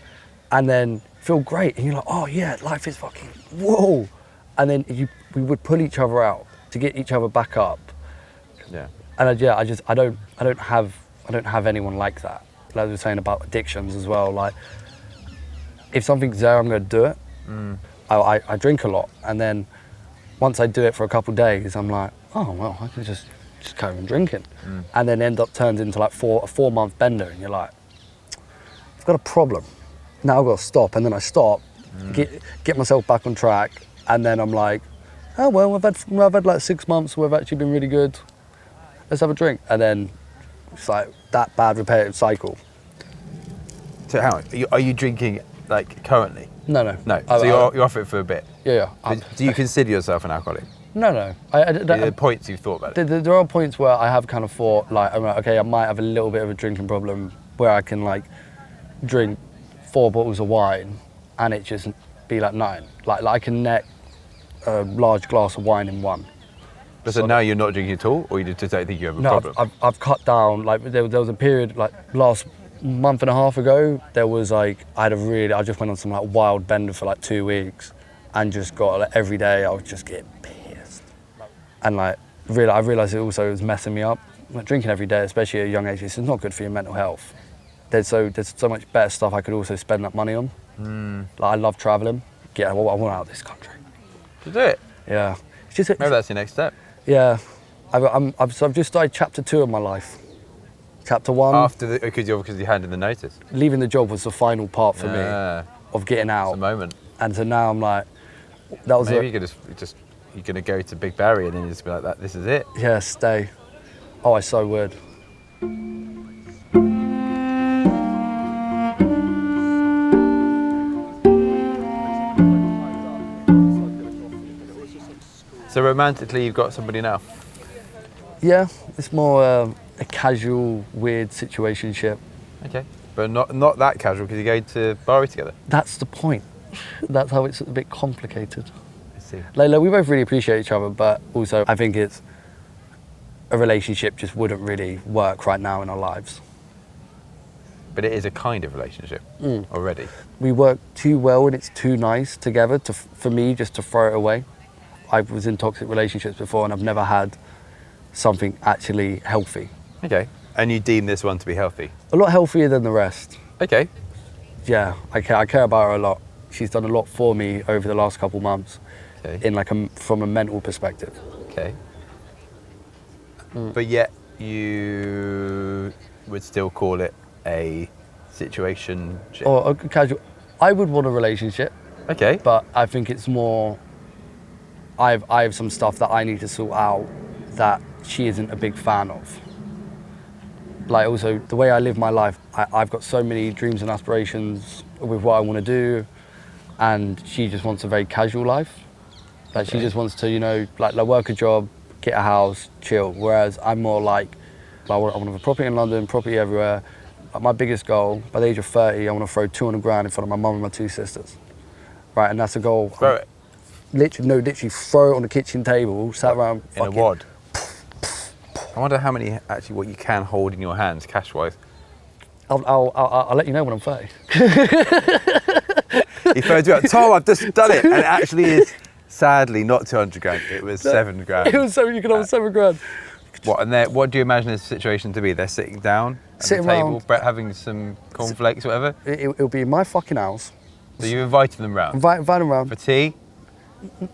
and then feel great. And you're like, oh yeah, life is fucking whoa. And then we would pull each other out to get each other back up. Yeah. And I don't have anyone like that. Like we were saying about addictions as well. Like if something's there, I'm going to do it. I drink a lot, and then once I do it for a couple of days, I'm like, oh well, I can just carry on drinking, and then end up turns into like a 4 month bender, and you're like, I've got a problem. Now I've got to stop, and then I stop, get myself back on track, and then I'm like, oh well, I've had like 6 months where I've actually been really good. Let's have a drink, and then it's like that bad repetitive cycle. So hang on, are you drinking like currently? No. No. So you're off it for a bit. Yeah. Do you consider yourself an alcoholic? No. The points you've thought about it. There are points where I have kind of thought, like, I'm like, okay, I might have a little bit of a drinking problem where I can like drink 4 bottles of wine and it just be like 9. Like I can neck a large glass of wine in one. So now you're not drinking at all, or you just don't think you have a No, problem? I've cut down. Like there was a period like last month and a half ago. There was like I just went on some like wild bender for like 2 weeks, and just got like, every day I was just getting pissed, and like I realised it also was messing me up. Like, drinking every day, especially at a young age, it's not good for your mental health. There's so much better stuff I could also spend that money on. Like I love travelling. I want out of this country. To do it. Yeah, it's just Maybe that's your next step. yeah. I've just started chapter 2 of my life. Chapter 1. After because you handed the notice. Leaving the job was the final part for Yeah. me of getting It's a out, moment. and so now I'm like, that was Maybe you're gonna go to Big Barry and then you just be like that. This is it. yeah, stay. Oh, I so would. So romantically, you've got somebody now. Yeah, it's more a casual, weird situationship. Okay. But not that casual because you're going to Bari together. That's the point. That's how it's a bit complicated. I see. Like, we both really appreciate each other, but also I think it's a relationship just wouldn't really work right now in our lives. But it is a kind of relationship already. We work too well and it's too nice together for me just to throw it away. I was in toxic relationships before and I've never had something actually healthy. Okay. And you deem this one to be healthy? A lot healthier than the rest. Okay. Yeah, I care about her a lot. She's done a lot for me over the last couple months, Okay. in like from a mental perspective. Okay. But yet you would still call it a situation. Or a casual. I would want a relationship, Okay. but I think it's more. I have some stuff that I need to sort out that she isn't a big fan of. Like also the way I live my life, I've got so many dreams and aspirations with what I want to do, and she just wants a very casual life. Like she just wants to, you know, like work a job, get a house, chill. Whereas I'm more like I want to have a property in London, property everywhere. Like my biggest goal, by the age of 30, I want to throw 200 grand in front of my mum and my 2 sisters. Right, and that's a goal. Throw it Literally throw it on the kitchen table, sat around. in a wad. I wonder how many actually what you can hold in your hands cash-wise. I'll let you know when I'm 30. He phones you up, Tom, I've just done it. And it actually is, sadly, not 200 grand. It was 7 grand. It was so you could have 7 grand. What, and what do you imagine this situation to be? They're sitting down at Sitting the table, round. Brett having some cornflakes or whatever. It'll be in my fucking house. So you invited them round Invite them around. for tea?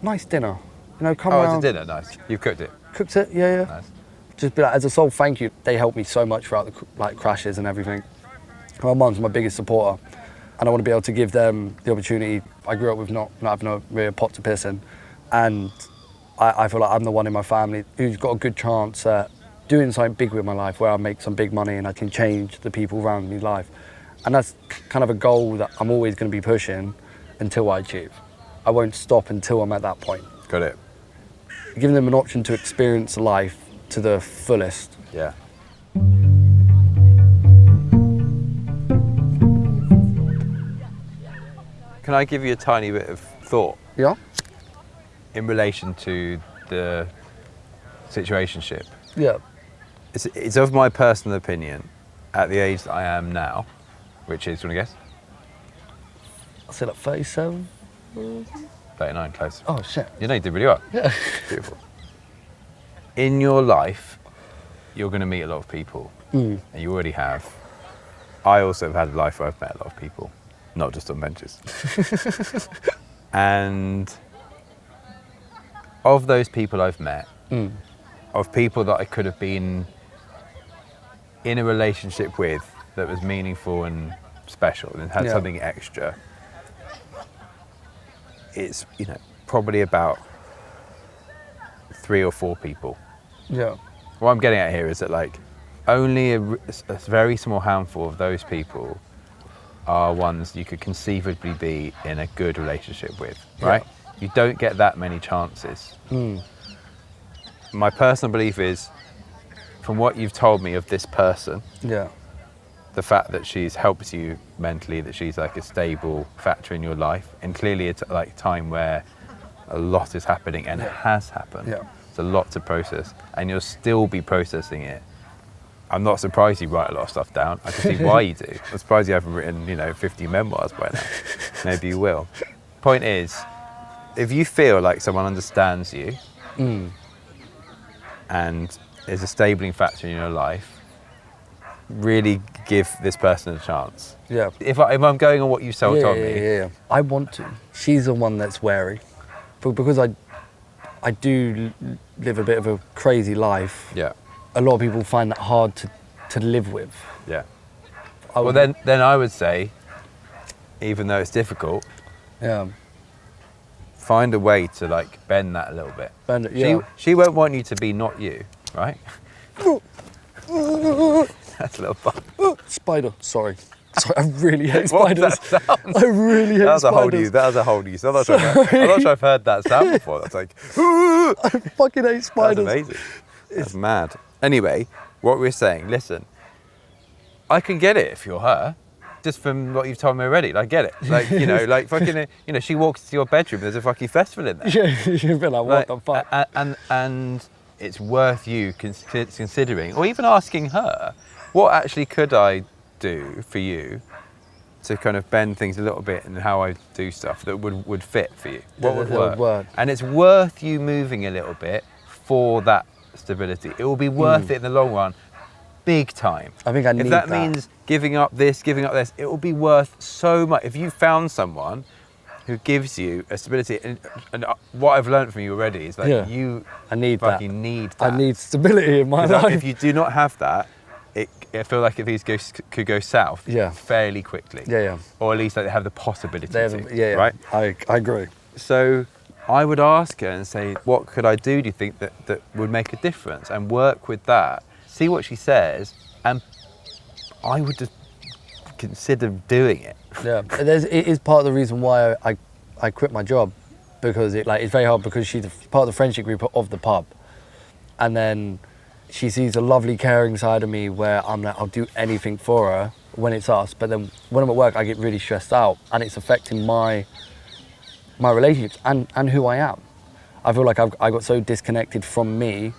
Nice dinner. You know, come Oh, around. it's a dinner, nice. You've cooked it. Cooked it, yeah. Nice. Just be like, as a sole thank you, they helped me so much throughout the crashes and everything. My mum's my biggest supporter, and I want to be able to give them the opportunity. I grew up with not having a real pot to piss in, and I feel like I'm the one in my family who's got a good chance at doing something big with my life, where I make some big money and I can change the people around me's life. And that's kind of a goal that I'm always going to be pushing until I achieve. I won't stop until I'm at that point. Got it. Giving them an option to experience life to the fullest. Yeah. Can I give you a tiny bit of thought Yeah? in relation to the situationship? Yeah. It's of my personal opinion, at the age that I am now, which is, do you want to guess? I'll say like 37. 39, close. Oh, shit. You know, you did really well. Yeah. Beautiful. In your life, you're going to meet a lot of people, and you already have. I also have had a life where I've met a lot of people, not just on benches. And of those people I've met, of people that I could have been in a relationship with that was meaningful and special and had Yeah. something extra, it's, you know, probably about 3 or 4 people. Yeah. What I'm getting at here is that, like, only a very small handful of those people are ones you could conceivably be in a good relationship with, right? You don't get that many chances. My personal belief is, from what you've told me of this person, Yeah. the fact that she's helped you mentally, that she's like a stable factor in your life, and clearly it's like a time where a lot is happening and it has happened. Yeah. It's a lot to process, and you'll still be processing it. I'm not surprised you write a lot of stuff down. I can see why you do. I'm surprised you haven't written, 50 memoirs by now. Maybe you will. Point is, if you feel like someone understands you and is a stabling factor in your life, really give this person a chance. Yeah. If I'm going on what you told me, Yeah. I want to. She's the one that's wary. But because I do live a bit of a crazy life, yeah, a lot of people find that hard to live with. yeah. I Well, would- then I would say, even though it's difficult, Yeah. find a way to like bend that a little bit. Bend it, yeah. She won't want you to be not you, right? That's a little bug. Spider. Sorry, I really hate What was spiders. that sound? I really hate That was a whole spiders. new. That was a whole new. I'm not sure I've heard that sound before. That's like, I fucking hate that's spiders. amazing. That's mad. Anyway, what we're saying. Listen, I can get it if you're her. Just from what you've told me already, I get it. Like, like fucking, she walks to your bedroom. There's a fucking festival in there. Yeah, you've been like, what the fuck? And it's worth you considering, or even asking her, what actually could I do for you to kind of bend things a little bit in how I do stuff that would fit for you? What would That would work? work. And it's worth you moving a little bit for that stability. It will be worth it in the long run, big time. I think I need If that that. means giving up this, it will be worth so much. If you found someone who gives you a stability, and what I've learned from you already is that Yeah. you I need that. fucking need that. I need stability in my 'Cause life. if you do not have that, I feel like these could go south fairly quickly. Yeah. Or at least like they have the possibility to. Yeah. Right? I agree. So I would ask her and say, what could I do you think that would make a difference? And work with that. See what she says, and I would just consider doing it. Yeah, it is part of the reason why I quit my job, because it's very hard, because she's part of the friendship group of the pub, and then she sees a lovely caring side of me where I'm like, I'll do anything for her when it's us, but then when I'm at work I get really stressed out, and it's affecting my relationships and who I am. I feel like I got so disconnected from me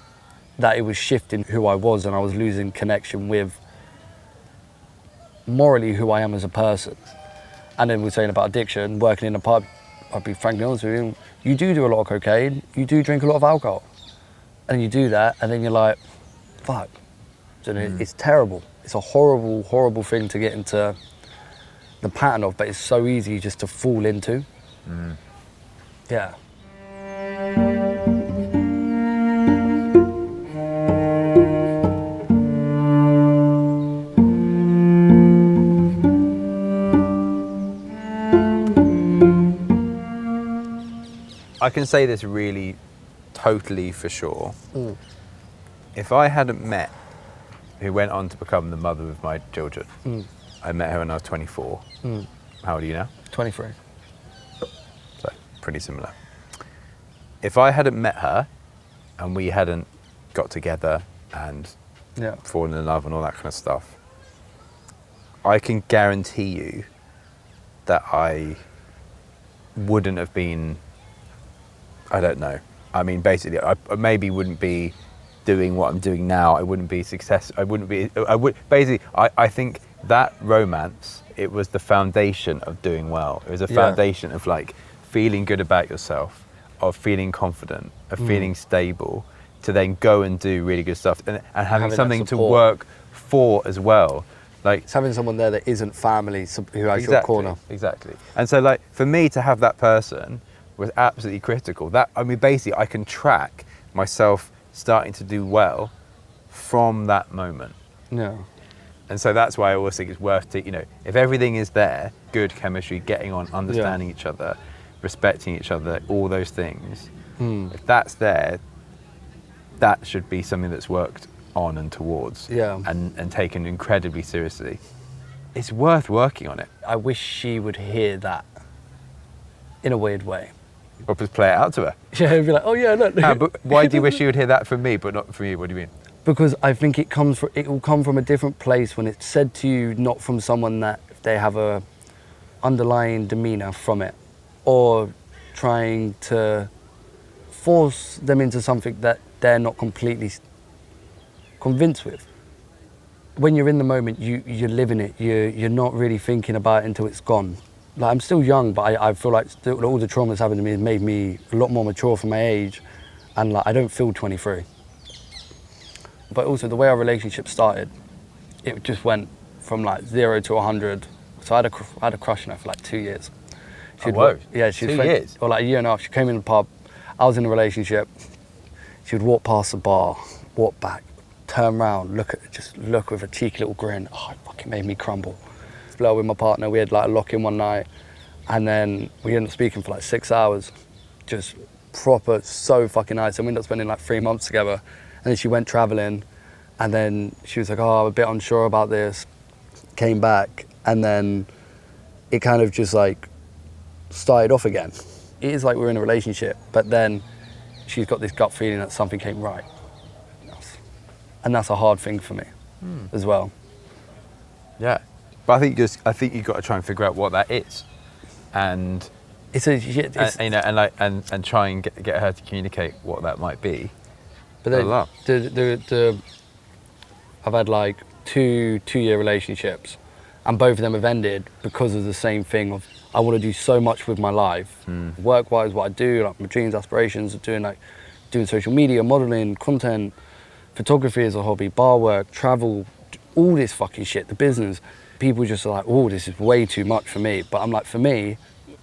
that it was shifting who I was, and I was losing connection with morally who I am as a person. And then we're saying about addiction, working in a pub, I'll be frankly honest with you, you do a lot of cocaine, you do drink a lot of alcohol. And you do that, and then you're like, fuck. So it's terrible. It's a horrible, horrible thing to get into the pattern of, but it's so easy just to fall into. Yeah. I can say this really totally for sure. If I hadn't met who went on to become the mother of my children, I met her when I was 24. How old are you now? 23. So pretty similar. If I hadn't met her and we hadn't got together and Yeah. fallen in love and all that kind of stuff, I can guarantee you that I wouldn't have been, I don't know. I mean, basically, I maybe wouldn't be doing what I'm doing now. I wouldn't be successful. I think that romance, it was the foundation of doing well. It was a foundation of like feeling good about yourself, of feeling confident, of feeling stable, to then go and do really good stuff and having that something to support. work for as well. Like, It's having someone there that isn't family, who has your corner. Exactly. And so, like, for me to have that person was absolutely critical. Basically, I can track myself starting to do well from that moment. Yeah. And so that's why I always think it's worth if everything is there, good chemistry, getting on, understanding each other, respecting each other, all those things, if that's there, that should be something that's worked on and towards and taken incredibly seriously. It's worth working on it. I wish she would hear that in a weird way. Or just play it out to her. Yeah, it'd be like, oh yeah, look. But why do you wish you would hear that from me but not from you? What do you mean? Because I think it will come from a different place when it's said to you, not from someone that they have a underlying demeanor from it, or trying to force them into something that they're not completely convinced with. When you're in the moment, you're living it. You're not really thinking about it until it's gone. Like, I'm still young, but I feel like all the trauma that's happened to me has made me a lot more mature for my age, and like I don't feel 23. But also the way our relationship started, it just went from like 0 to 100. So I had a crush on her for like 2 years. Whoa. Yeah, she was 2 years? Or like a year and a half. She came in the pub. I was in a relationship. She would walk past the bar, walk back, turn around, look with a cheeky little grin. Oh, it fucking made me crumble. Split up with my partner. We had like a lock-in one night, and then we ended up speaking for like 6 hours. Just proper, so fucking nice. And we ended up spending like 3 months together. And then she went traveling, and then she was like, oh, I'm a bit unsure about this. Came back, and then it kind of just like started off again. It is like we're in a relationship, but then she's got this gut feeling that something came right. And that's a hard thing for me as well. Yeah. But I think you've got to try and figure out what that is. And It's and try and get her to communicate what that might be. But A lot. I've had like two-year relationships, and both of them have ended because of the same thing of I want to do so much with my life, work-wise, what I do, like my dreams, aspirations of doing social media, modeling, content, photography as a hobby, bar work, travel, all this fucking shit, the business. People just are like, oh, this is way too much for me. But I'm like, for me,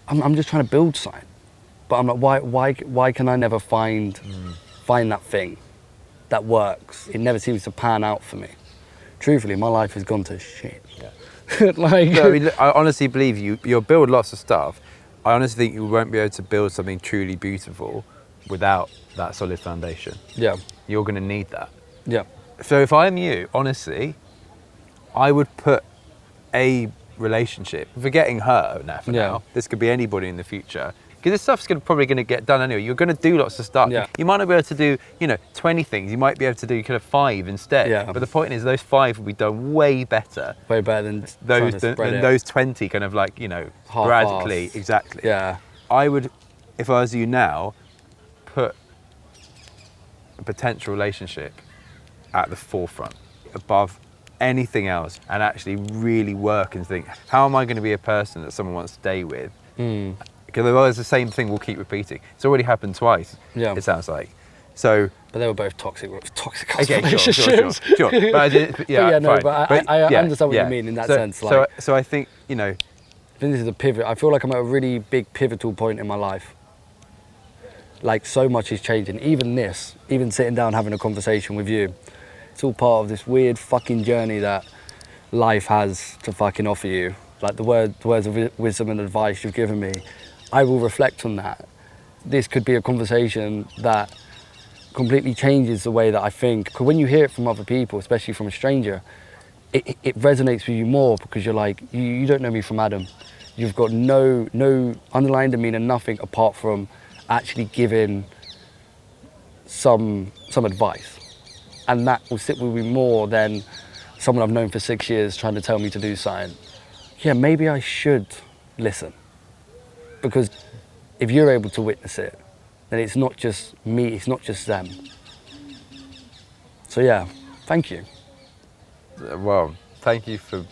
I'm just trying to build something. But I'm like, why can I never find that thing that works? It never seems to pan out for me. Truthfully, my life has gone to shit. Yeah. Like, No, I mean, I honestly believe you'll build lots of stuff. I honestly think you won't be able to build something truly beautiful without that solid foundation. yeah, You're going to need that. yeah, So if I'm you, honestly, I would put a relationship, forgetting her now for Yeah. now, this could be anybody in the future, because this stuff's probably going to get done anyway. You're going to do lots of stuff. Yeah. You might not be able to do, 20 things. You might be able to do kind of 5 instead. Yeah. But the point is, those 5 will be done way better way better than trying those to spread than it. those 20 kind of like, Half-assed. radically. Exactly. Yeah, I would, if I was you now, put a potential relationship at the forefront, above anything else, and actually really work and think, how am I going to be a person that someone wants to stay with? Because otherwise the same thing will keep repeating. It's already happened twice, Yeah. it sounds like. So, but they were both toxic okay, relationships. sure. But I did, yeah, yeah, no, fine. but I yeah, understand what yeah. you mean in that So- sense. Like, so I think, I think this is a pivot. I feel like I'm at a really big pivotal point in my life. Like, so much is changing. Even sitting down having a conversation with you, it's all part of this weird fucking journey that life has to fucking offer you. Like the words of wisdom and advice you've given me, I will reflect on that. This could be a conversation that completely changes the way that I think. Because when you hear it from other people, especially from a stranger, it resonates with you more, because you're like, you don't know me from Adam. You've got no underlying demeanor, nothing apart from actually giving some advice. And that will sit with me more than someone I've known for 6 years trying to tell me to do something. Yeah, maybe I should listen. Because if you're able to witness it, then it's not just me, it's not just them. So yeah, thank you. Well, thank you for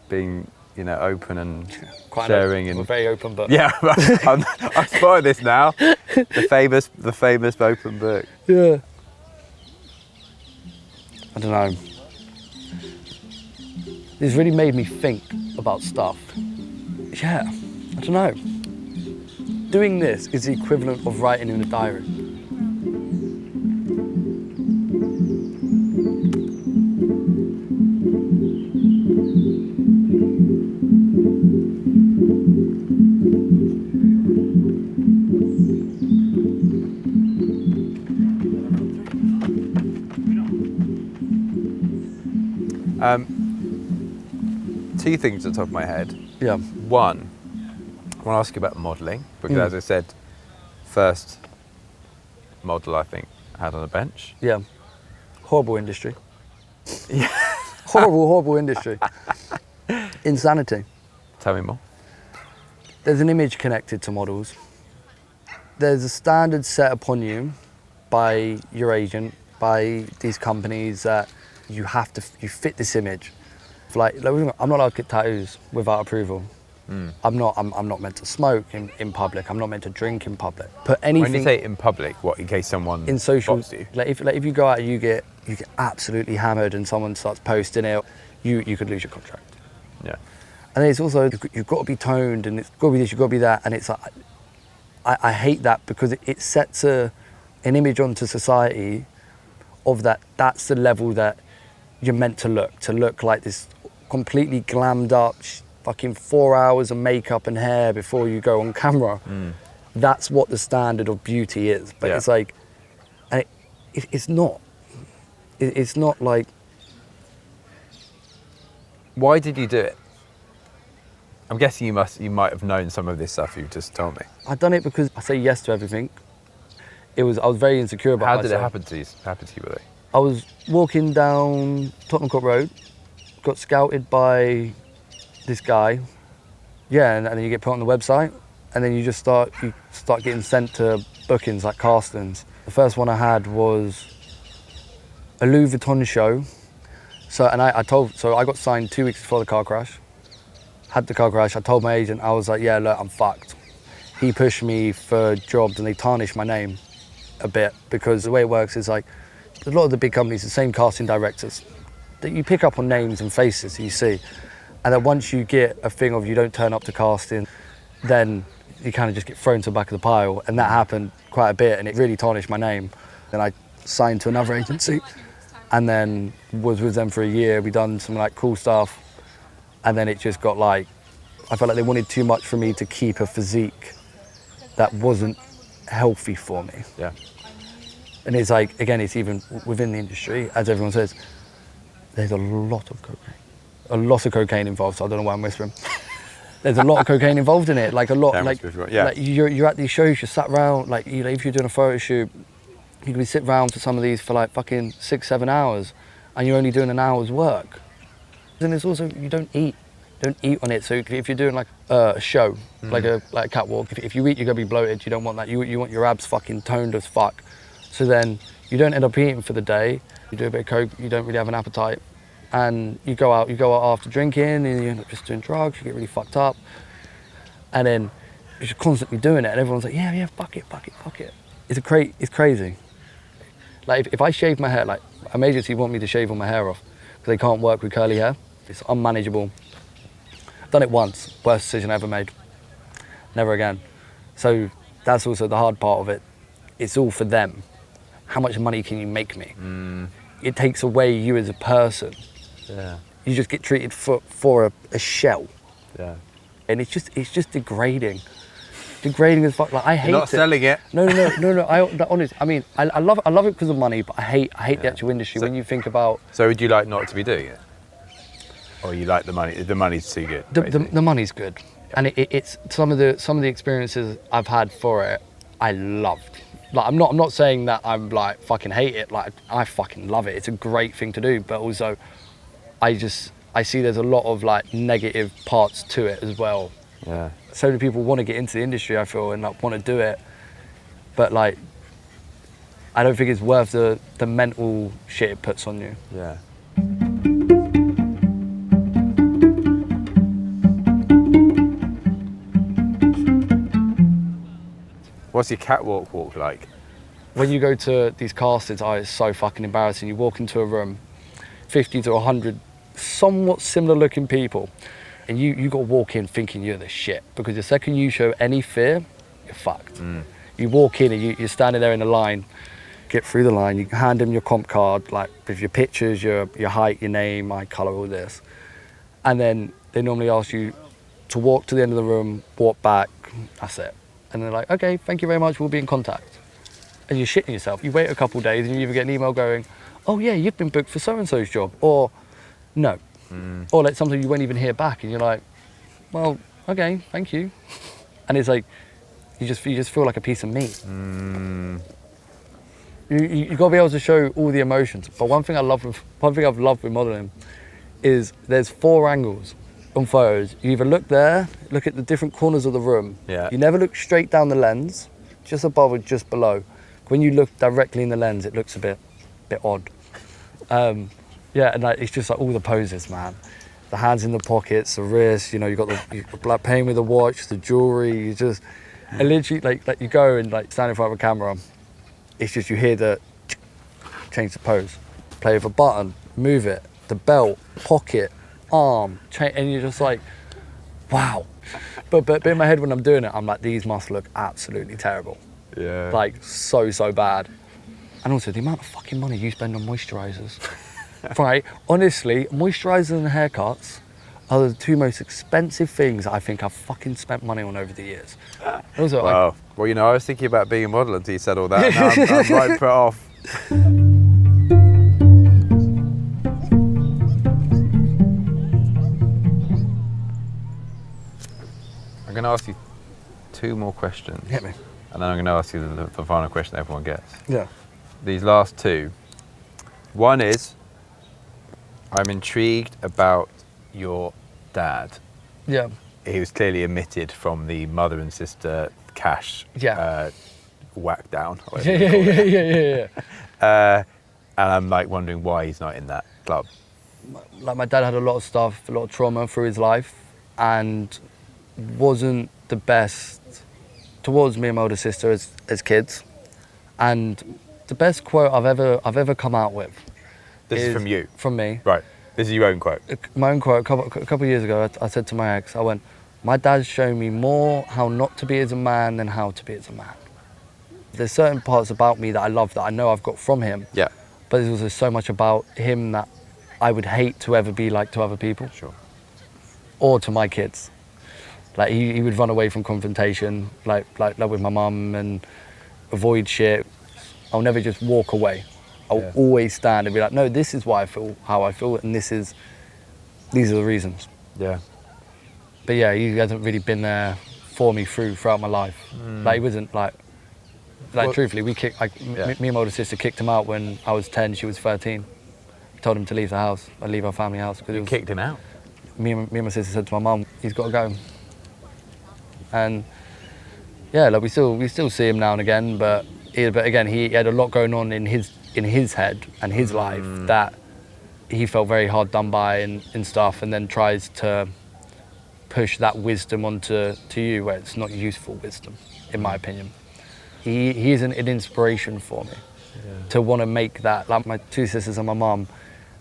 being, open and Quite sharing I'm a and very open book. yeah. I spotted this now. The famous open book. Yeah. I don't know. It's really made me think about stuff. Yeah, I don't know. Doing this is the equivalent of writing in a diary. Two things at the top of my head. Yeah. One, I want to ask you about modelling, because as I said, first model I think I had on a bench. Yeah. Horrible industry. Yeah. horrible industry. Insanity. Tell me more. There's an image connected to models. There's a standard set upon you by your agent, by these companies, that you fit this image. Like I'm not allowed to get tattoos without approval. I'm not meant to smoke in public. I'm not meant to drink in public. Put anything. When you say in public, what, in case someone in social, spots you? like if you go out and you get absolutely hammered and someone starts posting it, you could lose your contract. Yeah. And it's also, you've got to be toned, and it's got to be this, you've got to be that, and it's like, I hate that, because it sets an image onto society of that's the level that you're meant to look like this completely glammed up, fucking 4 hours of makeup and hair before you go on camera. That's what the standard of beauty is. But Yeah. it's like, and it's not. It's not like. Why did you do it? I'm guessing you might have known some of this stuff you've just told me. I've done it because I say yes to everything. I was very insecure about How myself. did it happen to you, really? I was walking down Tottenham Court Road, got scouted by this guy. Yeah, and then you get put on the website, and then you start getting sent to bookings like castings. The first one I had was a Louis Vuitton show. So I got signed 2 weeks before the car crash. Had the car crash. I told my agent, I was like, yeah, look, I'm fucked. He pushed me for jobs and they tarnished my name a bit, because the way it works is like a lot of the big companies, the same casting directors, that you pick up on names and faces you see, and then once you get a thing of you don't turn up to casting, then you kind of just get thrown to the back of the pile, and that happened quite a bit and it really tarnished my name. Then I signed to another agency and then was with them for a year. We done some like cool stuff, and then it just got like, I felt like they wanted too much from me to keep a physique that wasn't healthy for me. Yeah. And it's like, again, it's even within the industry, as everyone says, there's a lot of cocaine. A lot of cocaine involved, so I don't know why I'm whispering. There's a lot of cocaine involved in it, like a lot, like you're at these shows, you're sat around, like, you know, if you're doing a photo shoot, you can be sit around for some of these for like fucking 6-7 hours, and you're only doing an hour's work. And it's also, you don't eat on it. So if you're doing like a show, like a catwalk, if you eat, you're gonna be bloated. You don't want that. You want your abs fucking toned as fuck. So then you don't end up eating for the day. You do a bit of coke, you don't really have an appetite, and you go out after drinking, and you end up just doing drugs. You get really fucked up, and then you're just constantly doing it, and everyone's like, yeah, fuck it. It's crazy. Like if I shave my hair, like my agency want me to shave all my hair off because they can't work with curly hair. It's unmanageable. I've done it once, worst decision I ever made. Never again. So that's also the hard part of it. It's all for them. How much money can you make me? It takes away you as a person. Yeah. You just get treated for a shell. Yeah. And it's just degrading. Degrading as fuck. Like I hate You're not selling it. No. Honestly, I mean, I love it because of money, but I hate the actual industry. So, when you think about. So would you like not to be doing it, or you like the money? The money's too good. The money's good, and it's some of the experiences I've had for it. I loved. Like I'm not saying that I'm like fucking hate it. Like I fucking love it. It's a great thing to do, but also, I see there's a lot of like negative parts to it as well. Yeah. So many people want to get into the industry, I feel, and like want to do it, but like I don't think it's worth the mental shit it puts on you. Yeah. What's your catwalk walk like? When you go to these castings, it's so fucking embarrassing. You walk into a room, 50 to 100 somewhat similar looking people, and you got to walk in thinking you're the shit, because the second you show any fear, you're fucked. You walk in and you're standing there in a line, get through the line, you hand them your comp card, like with your pictures, your height, your name, eye colour, all this. And then they normally ask you to walk to the end of the room, walk back, that's it. And they're like, okay, thank you very much, we'll be in contact. And you're shitting yourself. You wait a couple of days and you either get an email going, oh yeah, you've been booked for so-and-so's job, or no. Or like sometimes you won't even hear back and you're like, well, okay, thank you. And it's like, you just feel like a piece of meat. You got to be able to show all the emotions. But one thing I've loved with modeling is there's 4 angles on photos. You either look there, look at the different corners of the room. Yeah. You never look straight down the lens, just above or just below. When you look directly in the lens, it looks a bit odd. Yeah, and like, it's just like all the poses, man. The hands in the pockets, the wrists, you know, you've got the playing with the watch, the jewelry, you just, and literally like you go and like stand in front of a camera, it's just you hear the change the pose, play with a button, move it, the belt, pocket, arm, and you're just like, wow. But in my head when I'm doing it, I'm like, these must look absolutely terrible. Yeah. Like so bad. And also the amount of fucking money you spend on moisturisers. Right, honestly, moisturisers and haircuts are the 2 most expensive things I think I've fucking spent money on over the years. Also, wow. Well, you know, I was thinking about being a model until you said all that. And now I'm right put off. I'm going to ask you 2 more questions. Hit me. And then I'm going to ask you the final question everyone gets. Yeah. These last 2. One is, I'm intrigued about your dad. Yeah. He was clearly omitted from the mother and sister cash Yeah. whack down. Yeah. And I'm like wondering why he's not in that club. Like my dad had a lot of stuff, a lot of trauma through his life, and wasn't the best towards me and my older sister as kids. And the best quote I've ever come out with. This is from you? From me. Right. This is your own quote? My own quote. A couple of years ago, I said to my ex, I went, my dad's shown me more how not to be as a man than how to be as a man. There's certain parts about me that I love that I know I've got from him. Yeah. But there's also so much about him that I would hate to ever be like to other people. Sure. Or to my kids. Like he would run away from confrontation, like with my mum, and avoid shit. I'll never just walk away. I'll always stand and be like, no, this is why I feel how I feel, and these are the reasons. Yeah. But yeah, he hasn't really been there for me throughout my life. Like he wasn't like well, truthfully, we kicked. Me and my older sister kicked him out when I was 10, she was 13. Told him to leave the house, or leave our family house. You kicked him out? Me and my sister said to my mum, he's got to go. And yeah, like we still see him now and again, but again, he had a lot going on in his head and his life that he felt very hard done by and stuff, and then tries to push that wisdom onto you where it's not useful wisdom, in my opinion. He is an inspiration for me to want to make that. Like my two sisters and my mum,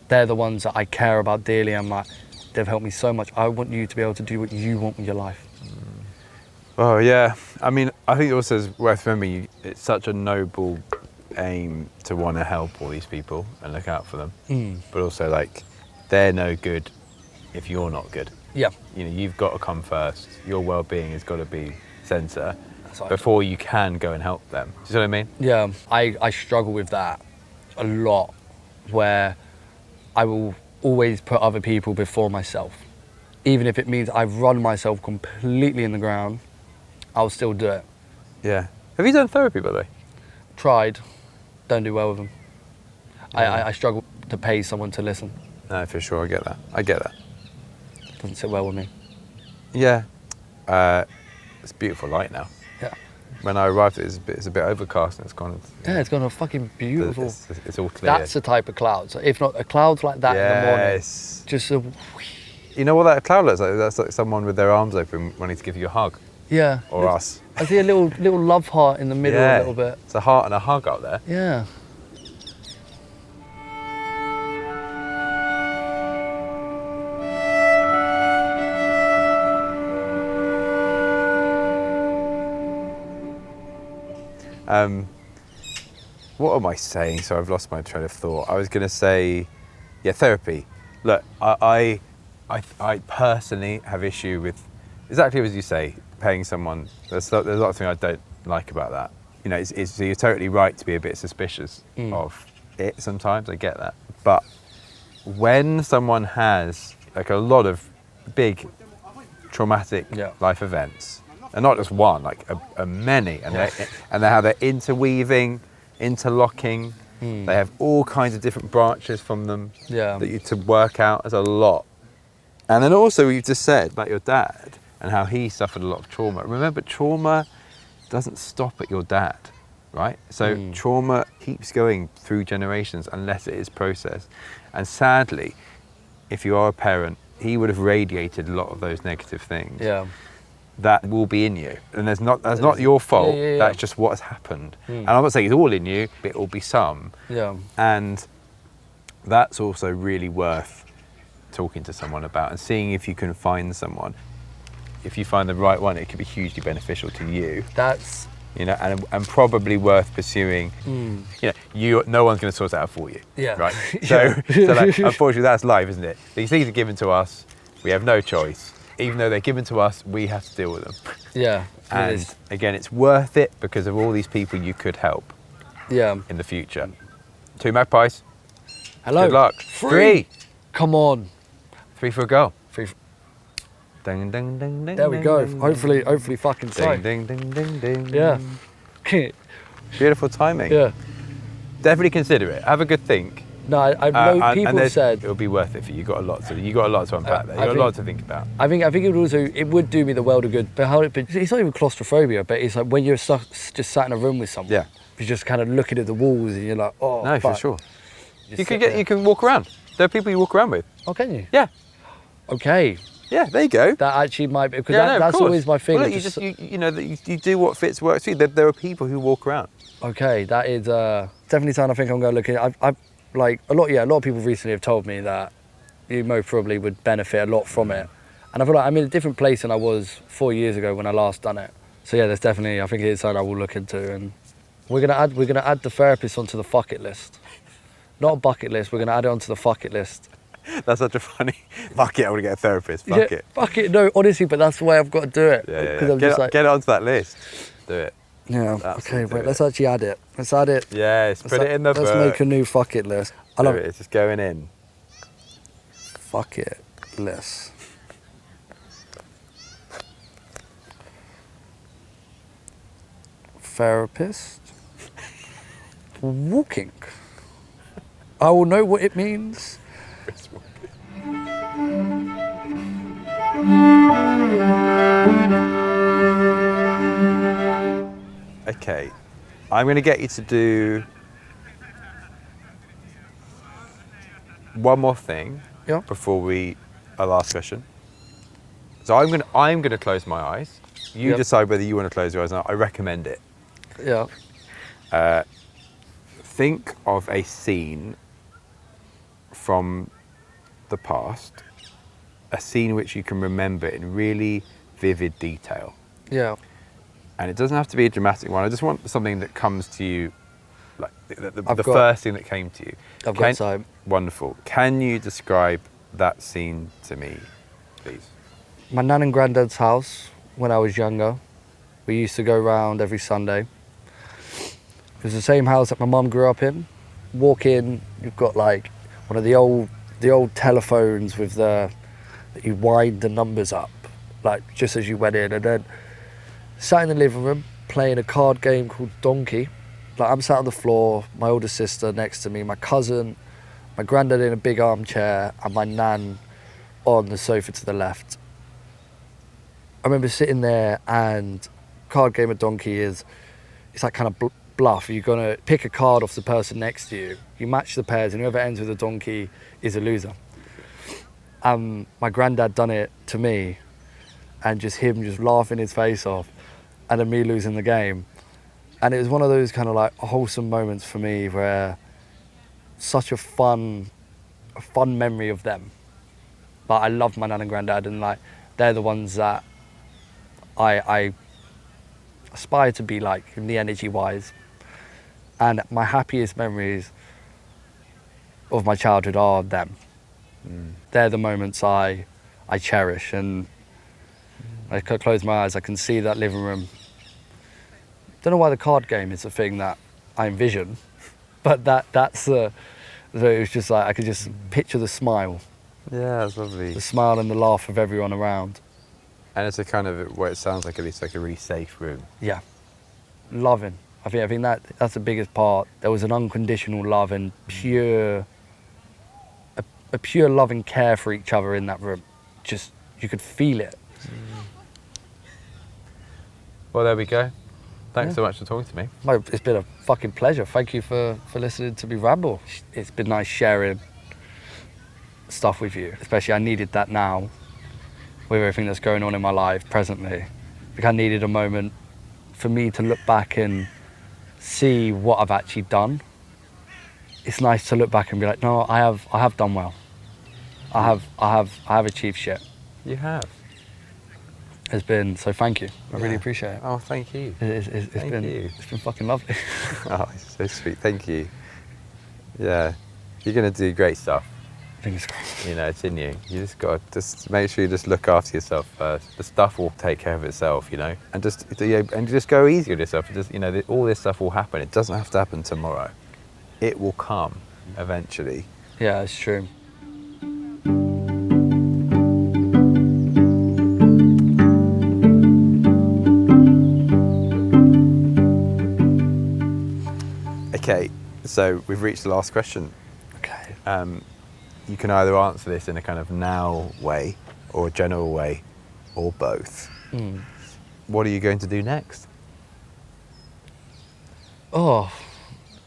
they're the ones that I care about dearly. I'm like, they've helped me so much. I want you to be able to do what you want with your life. Oh yeah, I mean, I think also it's worth remembering it's such a noble aim to want to help all these people and look out for them. But also, like, they're no good if you're not good. Yeah. You know, you've got to come first. Your well-being has got to be centre Right. before you can go and help them. Do you see what I mean? Yeah, I struggle with that a lot, where I will always put other people before myself. Even if it means I've run myself completely in the ground, I'll still do it. Yeah. Have you done therapy, by the way? Tried, don't do well with them. I struggle to pay someone to listen. No, for sure, I get that. Doesn't sit well with me. Yeah. It's beautiful light now. Yeah. When I arrived, it's a bit overcast and it's gone. Yeah, it's gone a fucking beautiful. It's all clear. That's the type of clouds. If not a clouds like that in the morning, just a. You know what that cloud looks like? That's like someone with their arms open wanting to give you a hug. Yeah. Or us. I see a little love heart in the middle a little bit. It's a heart and a hug up there. Yeah. What am I saying? So I've lost my train of thought. I was going to say, yeah, therapy. Look, I personally have issue with exactly as you say, paying someone. There's a lot of things I don't like about that. You know, so you're totally right to be a bit suspicious of it sometimes. I get that, but when someone has like a lot of big traumatic life events, and not just one, like a many, and they how they're interweaving, interlocking. They have all kinds of different branches from them that you to work out. There's a lot. And then also you've just said about your dad and how he suffered a lot of trauma. Remember, trauma doesn't stop at your dad, right? So trauma keeps going through generations unless it is processed. And sadly, if you are a parent, he would have radiated a lot of those negative things. Yeah. That will be in you, and that's not your fault. That's just what has happened. And I'm not saying it's all in you, it will be some. Yeah. And that's also really worth talking to someone about and seeing if you can find someone. If you find the right one, it could be hugely beneficial to you. That's, you know, and probably worth pursuing. You know, no one's going to sort it out for you. Yeah. Right. So like, unfortunately, that's life, isn't it? These things are given to us. We have no choice. Even though they're given to us, we have to deal with them. Yeah. And again, it's worth it because of all these people you could help. Yeah. In the future. 2 magpies. Hello. Good luck. 3. Come on. 3 for a goal. 3. Ding, ding, ding, ding. There we go. Ding, hopefully fucking sight. Ding, ding, ding, ding, ding. Yeah. Beautiful timing. Yeah. Definitely consider it. Have a good think. No, I know people said it'll be worth it for you. You got a lot to unpack there. You got a lot to think about. I think it would do me the world of good. But it's not even claustrophobia, but it's like when you're just sat in a room with someone. Yeah. You're just kind of looking at the walls and you're like, oh. No, for sure. You can walk around. There are people you walk around with. Oh, can you? Yeah. Okay. Yeah, there you go. That actually might be, because Yeah, no, of that's course. always my thing. Well, look, It just- you do what fits works for you. There are people who walk around. Okay, that is definitely something I think I'm going to look at. I've like a lot of people recently have told me that you most probably would benefit a lot from it. And I feel like I'm in a different place than I was 4 years ago when I last done it. So yeah, there's definitely, I think it is something I will look into, and we're gonna add the therapist onto the fuck it list. Not a bucket list, we're gonna add it onto the fuck it list. That's such a funny. Fuck it, I want to get a therapist. Fuck Yeah, it. fuck it, no, honestly, but that's the way I've got to do it. Yeah. I'm just like, Get it onto that list. Do it. yeah, That's okay, it, do wait, it. let's actually add it. Let's add it. Yes, put it in the Let's book. make a new fuck it list. I Do love it. It's just going in. fuck it list. Therapist. Walking. I will know what it means. Okay, I'm going to get you to do one more thing Yeah. before our last question. So I'm going to close my eyes. You Yep. decide whether you want to close your eyes or not. I recommend it. Yeah. Think of a scene from the past, a scene which you can remember in really vivid detail. Yeah. And it doesn't have to be a dramatic one. I just want something that comes to you, like the I've got- first thing that came to you. I've got time. Wonderful. Can you describe that scene to me, please? My nan and granddad's house when I was younger. We used to go round every Sunday. It was the same house that my mum grew up in. Walk in, you've got like one of the old telephones with that you wind the numbers up, like just as you went in, and then sat in the living room playing a card game called Donkey. Like I'm sat on the floor, my older sister next to me, my cousin, my granddad in a big armchair, and my nan on the sofa to the left. I remember sitting there, and card game of Donkey it's like kind of bluff. You're gonna pick a card off the person next to you. You match the pairs, and whoever ends with a donkey is a loser. My granddad done it to me, and just him just laughing his face off, and then me losing the game. And it was one of those kind of like wholesome moments for me, where such a fun memory of them. But I love my nan and granddad, and like they're the ones that I aspire to be like in the energy wise. And my happiest memories of my childhood are them. They're the moments I cherish, and I could close my eyes, I can see that living room. Don't know why the card game is a thing that I envision, but that's it was just like I could just picture the smile, Yeah, that's lovely. the smile and the laugh of everyone around. And it's a kind of what it sounds like, at least like a really safe room. Yeah, loving. I think that's the biggest part. There was an unconditional love and a pure love and care for each other in that room. Just you could feel it. Well, there we go. Thanks Yeah. so much for talking to me. Mate, it's been a fucking pleasure. Thank you for listening to me ramble. It's been nice sharing stuff with you. Especially I needed that now with everything that's going on in my life presently. I think I needed a moment for me to look back and see what I've actually done. It's nice to look back and be like, no, I have done well. I have achieved shit. You have. So thank you. I really Yeah. appreciate it. Oh, thank you. It's Thank been you. it's been fucking lovely. Oh, it's so sweet. Thank you. Yeah, you're gonna do great stuff. Fingers crossed. You know, it's in you. You just got to just make sure you just look after yourself first. The stuff will take care of itself, you know. And just go easy on yourself. All this stuff will happen. It doesn't have to happen tomorrow. It will come eventually. Yeah, it's true. Okay, so we've reached the last question. Okay. You can either answer this in a kind of now way, or a general way, or both. What are you going to do next? Oh,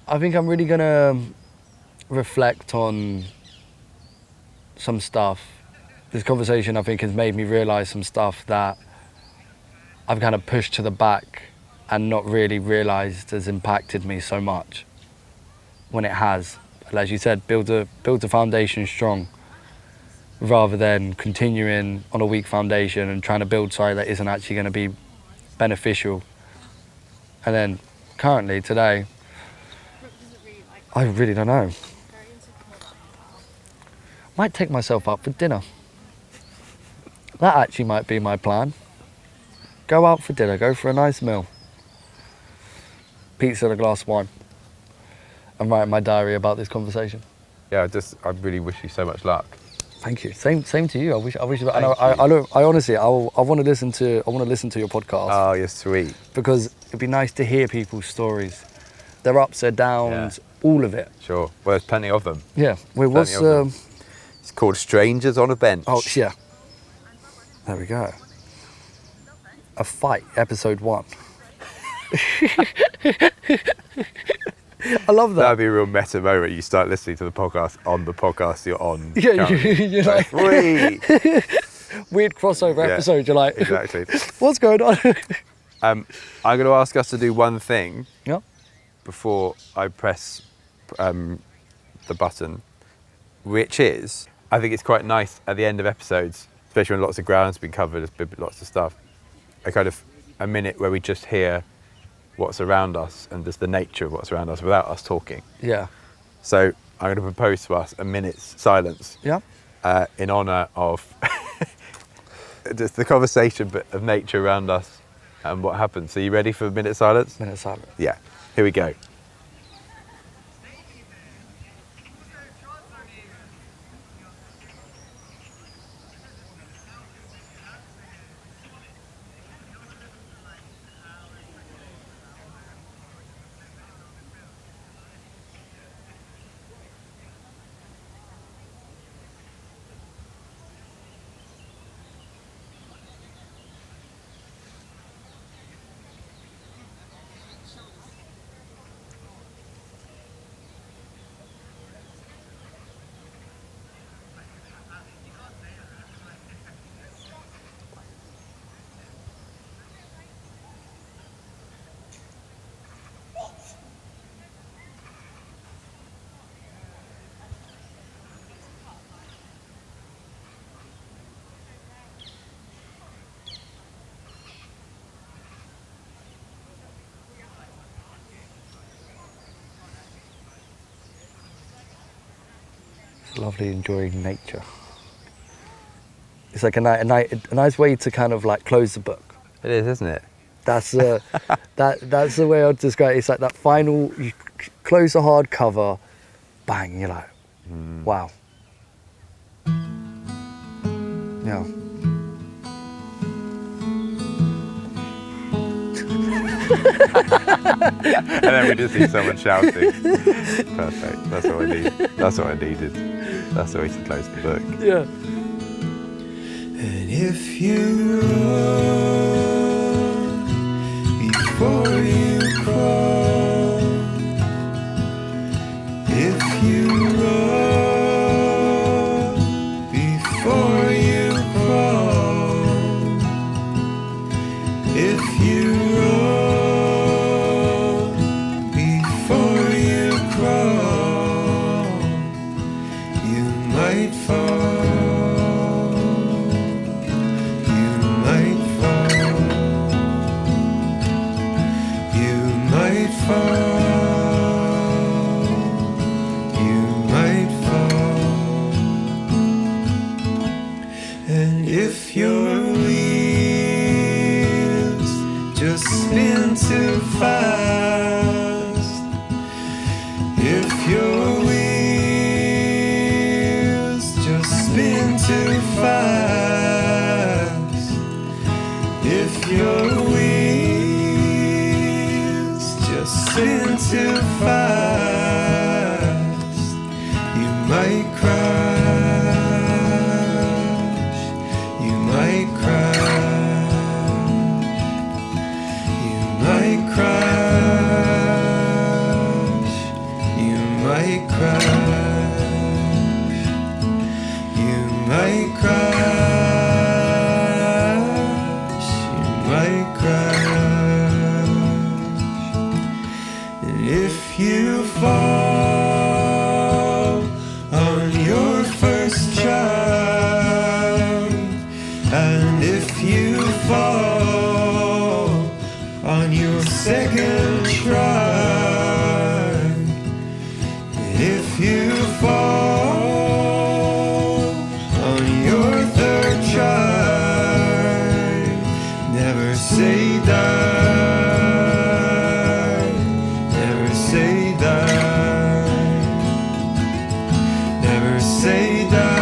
I think I'm really gonna reflect on some stuff. This conversation, I think, has made me realise some stuff that I've kind of pushed to the back and not really realised has impacted me so much when it has. As you said, build a foundation strong rather than continuing on a weak foundation and trying to build something that isn't actually going to be beneficial. And then currently, today, I really don't know. Might take myself out for dinner. That actually might be my plan. Go out for dinner, go for a nice meal. Pizza and a glass of wine. And write in my diary about this conversation. Yeah, I really wish you so much luck. Thank you. Same to you. I wish. I honestly, I want to listen to your podcast. Oh, you're sweet. Because it'd be nice to hear people's stories, their ups, their downs, all of it. Sure. Well, there's plenty of them. Yeah. Wait, what's Plenty of them. It's called Strangers on a Bench. Oh yeah. There we go. A Fight, episode 1. I love that. That'd be a real meta moment. You start listening to the podcast on the podcast you're on. Yeah, you're like, Whee! weird crossover episode. You're like, Exactly. what's going on? I'm going to ask us to do one thing Yeah. before I press the button, which is, I think it's quite nice at the end of episodes, especially when lots of ground's been covered, there's been lots of stuff, a minute where we just hear what's around us and just the nature of what's around us without us talking. Yeah. So I'm going to propose to us a minute's silence Yeah. in honour of just the conversation but of nature around us and what happens. So you ready for a minute's silence? Minute silence. Yeah. Here we go. Lovely, enjoying nature. It's like a nice way to kind of like close the book. It is, isn't it? That's that's the way I'd describe it. It's like that final, you close the hard cover, bang, you're like, wow. Yeah. And then we just see someone shouting. Perfect. That's what I need. That's what I needed. That's the way to close the book. Yeah. And if you run before you crawl, if you run before you crawl, if you run before you crawl, you might fall. And if your wheels just spin too fast, if your wheels just spin too fast, if your wheels just spin too fast, you might crash. Crash, you might crash. never say die.